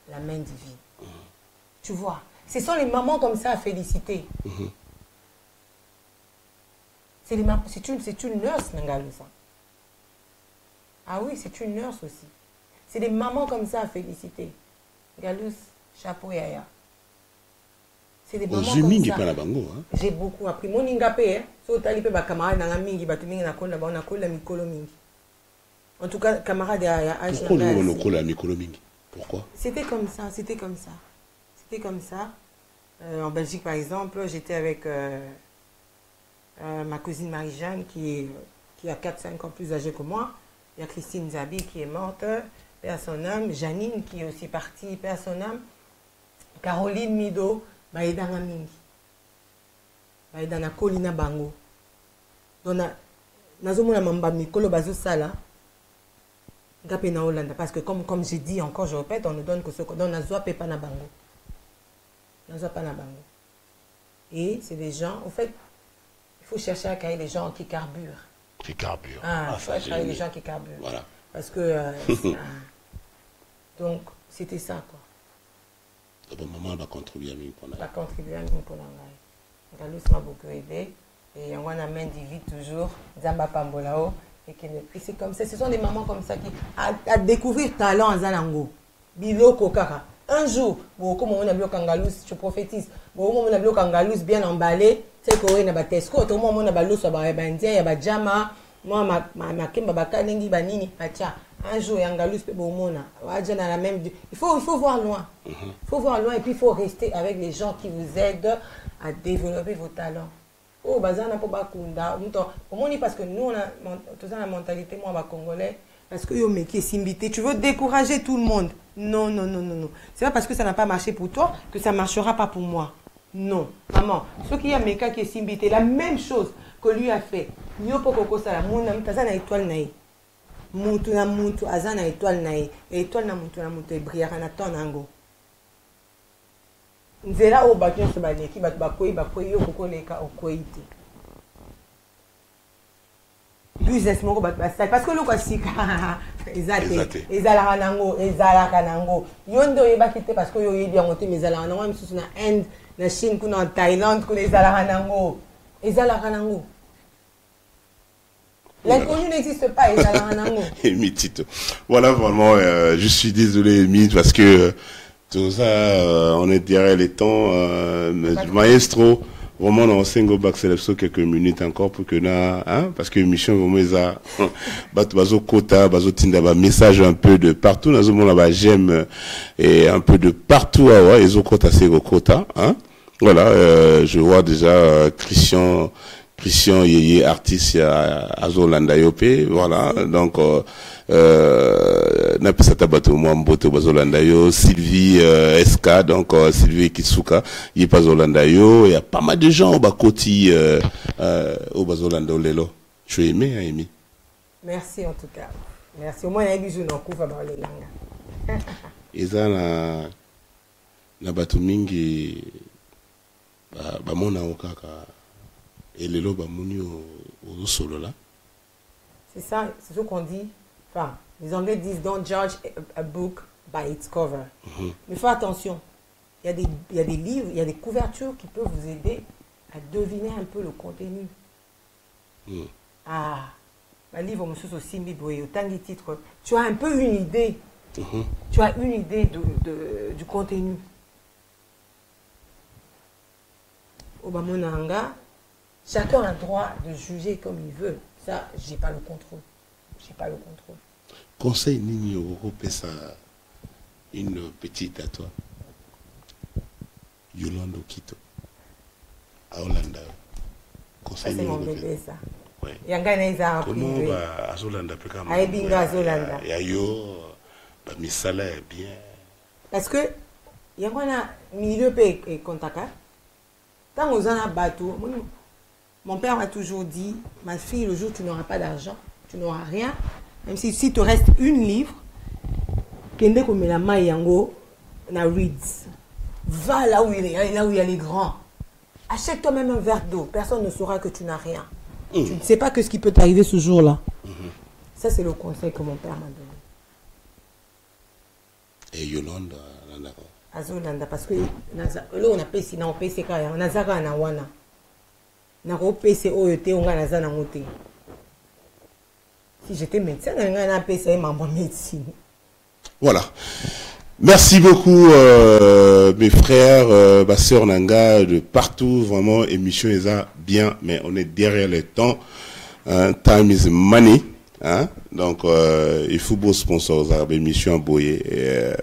la main divine. Tu vois, ce sont les mamans comme ça à féliciter. C'est une nurse, Nangalous. Ah oui, c'est une nurse aussi. C'est des mamans comme ça à féliciter. Galous, chapeau yaya. C'est des mamans comme ça. J'ai beaucoup appris. Mon ingapé, hein. So talipe ba camarade na mingi ba tumingi na kola ba na kola mikolo mingi. En tout cas, camarade à pourquoi on kola mikolo mingi? Pourquoi? C'était comme ça, c'était comme ça. C'était comme ça. En Belgique, par exemple, j'étais avec ma cousine Marie-Jeanne qui a 4-5 ans plus âgée que moi. Il y a Christine Zabi qui est morte, père son âme. Janine qui est aussi partie, père son âme. Caroline Mido, Baïdana Mingi. Baïdana Kolina Bango. Donc, Nazomona Mamba Mikolo Bazo Sala. Gapena Hollande. Parce que comme j'ai dit encore, je répète, on ne donne que ce qu'on donne. Nazwa Pepana Bango. Nazwa Pana Bango. Et c'est des gens, en fait, il faut chercher à créer des gens qui carburent. Qui carburent. Ah, il faut créer des gens qui carburent. Voilà. Parce que. Donc, c'était ça, quoi. La maman va contribuer à nous. Va contribuer à nous pour l'engager. Galous m'a beaucoup aidé. Et on a main divine toujours. Zamba Pambolao. Et c'est comme ça. Ce sont des mamans comme ça qui. À découvrir talent en Zalango. Biloko Kaka. Un jour, comme on a vu Kangalous, je prophétise. On a vu Kangalous bien emballé. C'est qu'on a un tesco. Tout le monde a balou sur Indien, il y a Jama. Moi, ma kemba bakalengi banini. Un jour, Yangalous peut bomona. La même. Il faut voir loin. Il faut voir loin et puis il faut rester avec les gens qui vous aident à développer vos talents. Oh, bazana po bakunda. Au moins, parce que nous, on a toute la mentalité, moi, va congolais. Parce que yo mec est simbité. Tu veux décourager tout le monde. Non, non, non, non, non. C'est pas parce que ça n'a pas marché pour toi que ça marchera pas pour moi. Non. Maman, ce qui y a mec qui est simbité, la même chose que lui a fait. Yo poko sala, mon ami, t'as une étoile naïe. Muntu na muntu, azana étoile naïe. Étoile na muntu, brillera na ton ango. Nzela o bakyo se baneki bakoyi yo kokoleka okoyite business moko basali parce que loko sika ezalaka nango yo nde oyebaki te parce que yo oyebi yango te mais ezalaka nango misusu na Inde na Chine kuna en Thaïlande kuna ezalaka nango l'inconnu n'existe pas, voilà, vraiment, je suis désolé, Amy, parce que tout ça, on est derrière les temps. Maestro, vraiment, on s'est back quelques minutes encore pour que là, hein, parce que l'émission, vraiment, ça, bazo quota, bazo tinda, message un peu de partout, dans ce monde là, j'aime, et un peu de partout, ouais, ils ont quota, c'est quota, hein. Voilà, je vois déjà, Christian Yeye, artiste à Zolanda Yopé, voilà, donc, Napisata Bato Mwamboto Bazolandayo, Sylvie SK, donc Sylvie Kitsuka, il pas Zolandayo, il y a pas mal de gens au Bakoti au Bazolanda Lelo. Tu as aimé, hein, Amy? Merci en tout cas. Merci. Au moins, il y a des jours dans le coup, et ça, na Bato Mingi, Bamona Okaka, et Lelo Bamuni au solo là. C'est ça, c'est ce qu'on dit. Enfin, les Anglais disent don't judge a book by its cover. Mais fais attention. Il y a des livres, il y a des couvertures qui peuvent vous aider à deviner un peu le contenu. Ah, un livre, monsieur aussi, autant de titres. Tu as un peu une idée. Tu as une idée du contenu. Obamonanga, chacun a le droit de juger comme il veut. Ça, j'ai pas le contrôle. Conseil Nini Europe, ça une petite à toi. Yolande Okito. À Hollanda. Conseil Nini Europe. C'est mon bébé, ça. Ouais. Yanga comment va à Zolanda? Aïbinga à Zolanda. Yayo, Misala est bien. Parce que, Yanga milieu et contaka. Tant aux ans bateau, mon père m'a toujours dit, ma fille, le jour où tu n'auras pas d'argent, tu n'auras rien. Même si te reste une livre, kende comme la maille yango na reads. Va là où il y a les grands. Achète-toi même un verre d'eau. Personne ne saura que tu n'as rien. Tu ne sais pas que ce qui peut t'arriver ce jour-là. Ça, c'est le conseil que mon père m'a donné. Et Yolande, Azolanda, parce que là, on a payé, on a payé, on a zaka na wana. Na payé, on a zana moté. Si j'étais médecin, on a payé, ma médecine. Voilà. Merci beaucoup, mes frères, ma soeur Nanga, de partout. Vraiment, émission est bien, mais on est derrière le temps. Time is money. Hein? Donc, il faut beau sponsor l'émission à Boye.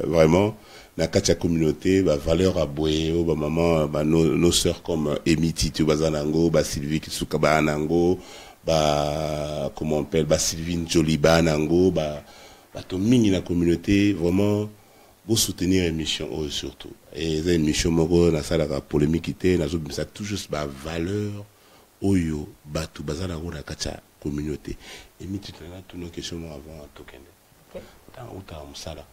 Vraiment, la katia communauté, valeur à Boye, maman, nos sœurs comme Emi Titi Bazanango, Sylvie Kitsuka Banango, comment on appelle, Sylvine Jolie Banango, tout mini la communauté, vraiment. Pour soutenir l'émission surtout. Et les émissions moro na sala la polémique était na zo ça toujours ba valeur oyo batu bazana na kacha communauté. Et mi tu tena toutes nos questions avant tokende. OK. Tant uta musala.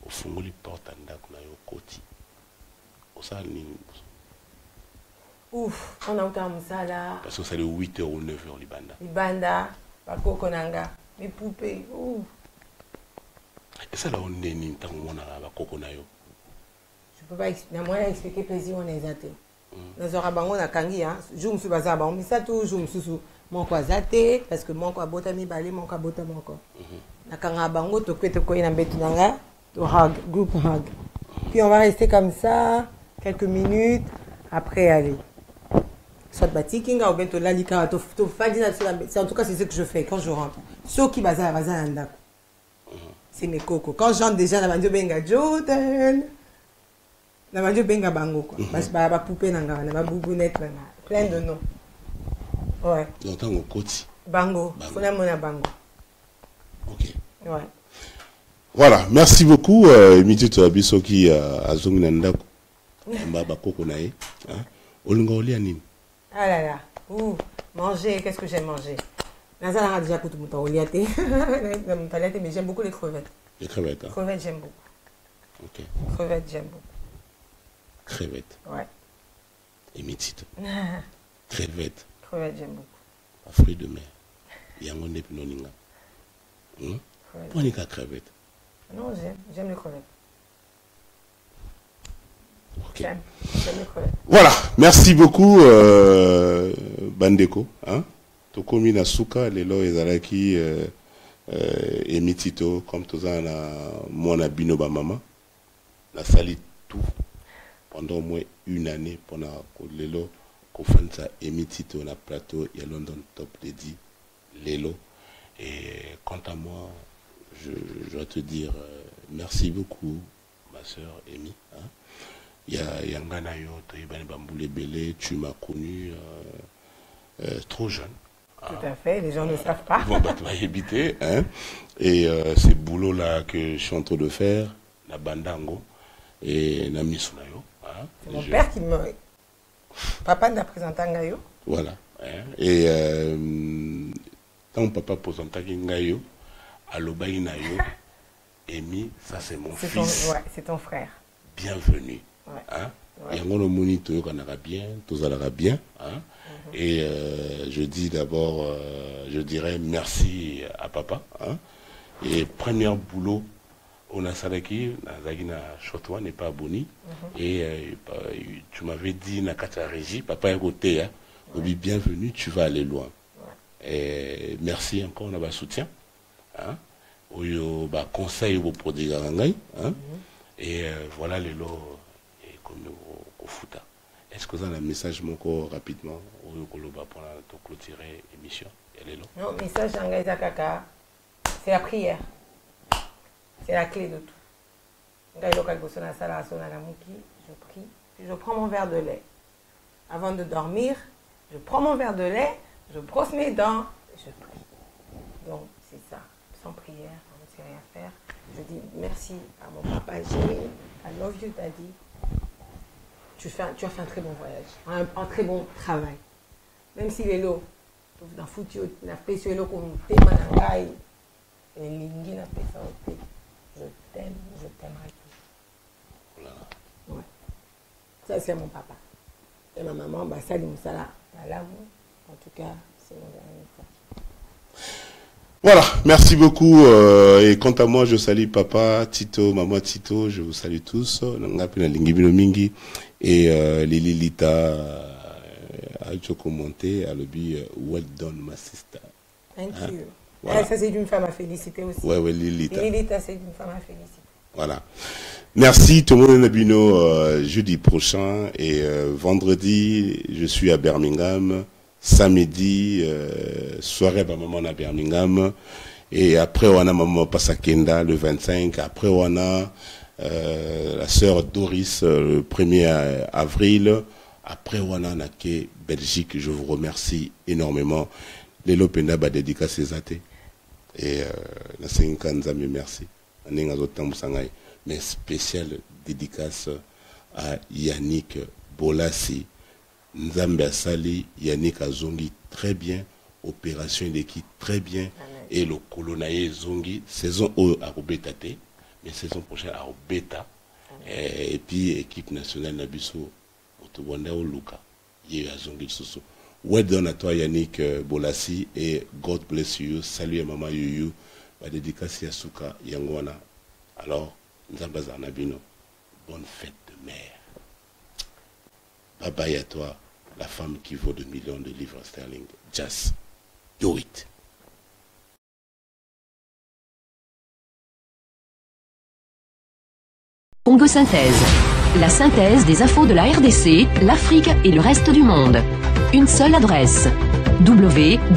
Au fungoli porte ndako na yo koti. Osala nini? Ouf, on a uta musala. Parce que ça le 8h ou 9h libanda. Libanda, ba kokonanga, mes poupées. Ouf. Et ça là on est ni tant on a ba kokonayo. Je peux pas expliquer plaisir on est athée. Nous aura bango na kangi hein. Je me suis basé ba on ça toujours me sous mon quoi athée parce que mon quoi bota mi balé mon quoi bota mon quoi. Na kanga bango to kwete ko ina betu nanga to hug group hug. Puis on va rester comme ça quelques minutes après aller. Soit batikinga ou bento lalika to fadina c'est en tout cas c'est ce que je fais quand je rentre. Ceux qui baza ndako. C'est mes cocos. Quand j'entre déjà dans la benga Jordan, Na banjo benga bango quoi. Parce que ba poupée nanga, na ba boubounette nanga. Plein de noms. Ouais. Donc tant au côté. Bango. Fona mona bango. OK. Ouais. Voilà, merci beaucoup Miti to abisoki azongi na ndako. Mbaba koko na ye, hein. Olinga olia nini? Ah là là. Ouh, manger, qu'est-ce que j'aime manger? Nazala a déjà coûté mon temps oliaté. Mais j'aime beaucoup les crevettes. Les crevettes, hein. Crevettes, j'aime beaucoup. OK. Crevettes, j'aime beaucoup. Crevettes. Ouais. Et mitito. Crevettes. Crevettes, j'aime beaucoup. Fruits de mer. Yango ne pinoninga. Pour les crevettes. Non, j'aime les crevettes. OK. J'aime les crevettes. Voilà, merci beaucoup Bandeko, hein. Tokomi na suka lelo ezalaki emitito comme toza na mwana bino ba mama. Na sali tout pendant au moins une année pendant lelo ko fanza emitito na plateau ya London Top Lady lelo. Et quant à moi, je dois te dire merci beaucoup ma sœur Amy, hein. Yangana yo toyebani bamboule belé, tu m'as connu trop jeune. Tout à fait, les gens ne savent pas. Ils vont éviter, hein. Et ces boulots-là que je suis en train de faire, la bandango et la misunayo. Hein. C'est mon père qui me... Papa n'a présenté Ngayo. Voilà. Hein. Et quand papa présentait Ngayo, à l'Obaïnayo, Amy, ça c'est mon fils. Ouais, c'est ton frère. Bienvenue. Ouais. Hein. Ouais. Et on a moni toyokanaka bien, tozalara bien, hein. Et je dis d'abord, je dirais merci à papa, hein. Et premier boulot, on a salaki, na Chotoa n'est pas abonné. Et tu m'avais dit na kata régie, papa est côté, hein. Oui, bienvenue, tu vas aller loin. Et merci encore, on a un soutien, hein. Oyo ba conseil au produit hein. Et voilà les lots comme au foot. Est-ce que vous avez un message encore rapidement pour clôturer l'émission? Non, message d'Angaïza Kaka, c'est la prière. C'est la clé de tout. Je prie, puis je prends mon verre de lait. Avant de dormir, je prends mon verre de lait, je brosse mes dents, je prie. Donc, c'est ça. Sans prière, on ne sait rien faire. Je dis merci à mon papa chéri. I love you, daddy. Tu as fait un très bon voyage, un très bon travail. Même si les lots, dans foutu, na fait sur l'eau comme thème manangai, et lingi na fait ça au thé. Je t'aimerai toujours. Ouais. Ça c'est mon papa. Et ma maman, bah ça Moussala, l'amour. En tout cas, c'est mon dernier message. Voilà, merci beaucoup. Et quant à moi, je salue papa, Tito, maman Tito, je vous salue tous. Mingi et Lili Lita a commenté à l'objet well done, ma sister. Thank you. Voilà. Ça, c'est d'une femme à féliciter aussi. Ouais, Lili Lita. Lili Lita, c'est d'une femme à féliciter. Voilà. Merci, tout le monde Nabino, jeudi prochain. Et vendredi, je suis à Birmingham. Samedi, soirée à maman à Birmingham. Et après, on a maman Pasakenda le 25. Après, on a la sœur Doris le 1er avril. Après, on a Nake Belgique. Je vous remercie énormément. Les Lopenda ba dédicace ses athées. Et la 5 ans, merci. Mais spéciale dédicace à Yannick Bolassi. Nzambe Asali, Yannick Azongi très bien, opération d'équipe très bien. Amen. Et le colonaye Zongi, saison à Robetate, mais saison prochaine à Robeta. Et puis équipe nationale Nabiso, Otobonda ou Luka, Yé Azongi Soso. Ouais, donne à toi Yannick Bolassi et God bless you. Salut à maman Yuyu, ma dédicace à Souka Yangwana. Alors, Nzambe Zanabino, bonne fête de mère. Bye bye à toi, la femme qui vaut 2 millions de livres sterling. Just do it. Congo Synthèse. La synthèse des infos de la RDC, l'Afrique et le reste du monde. Une seule adresse. www.congo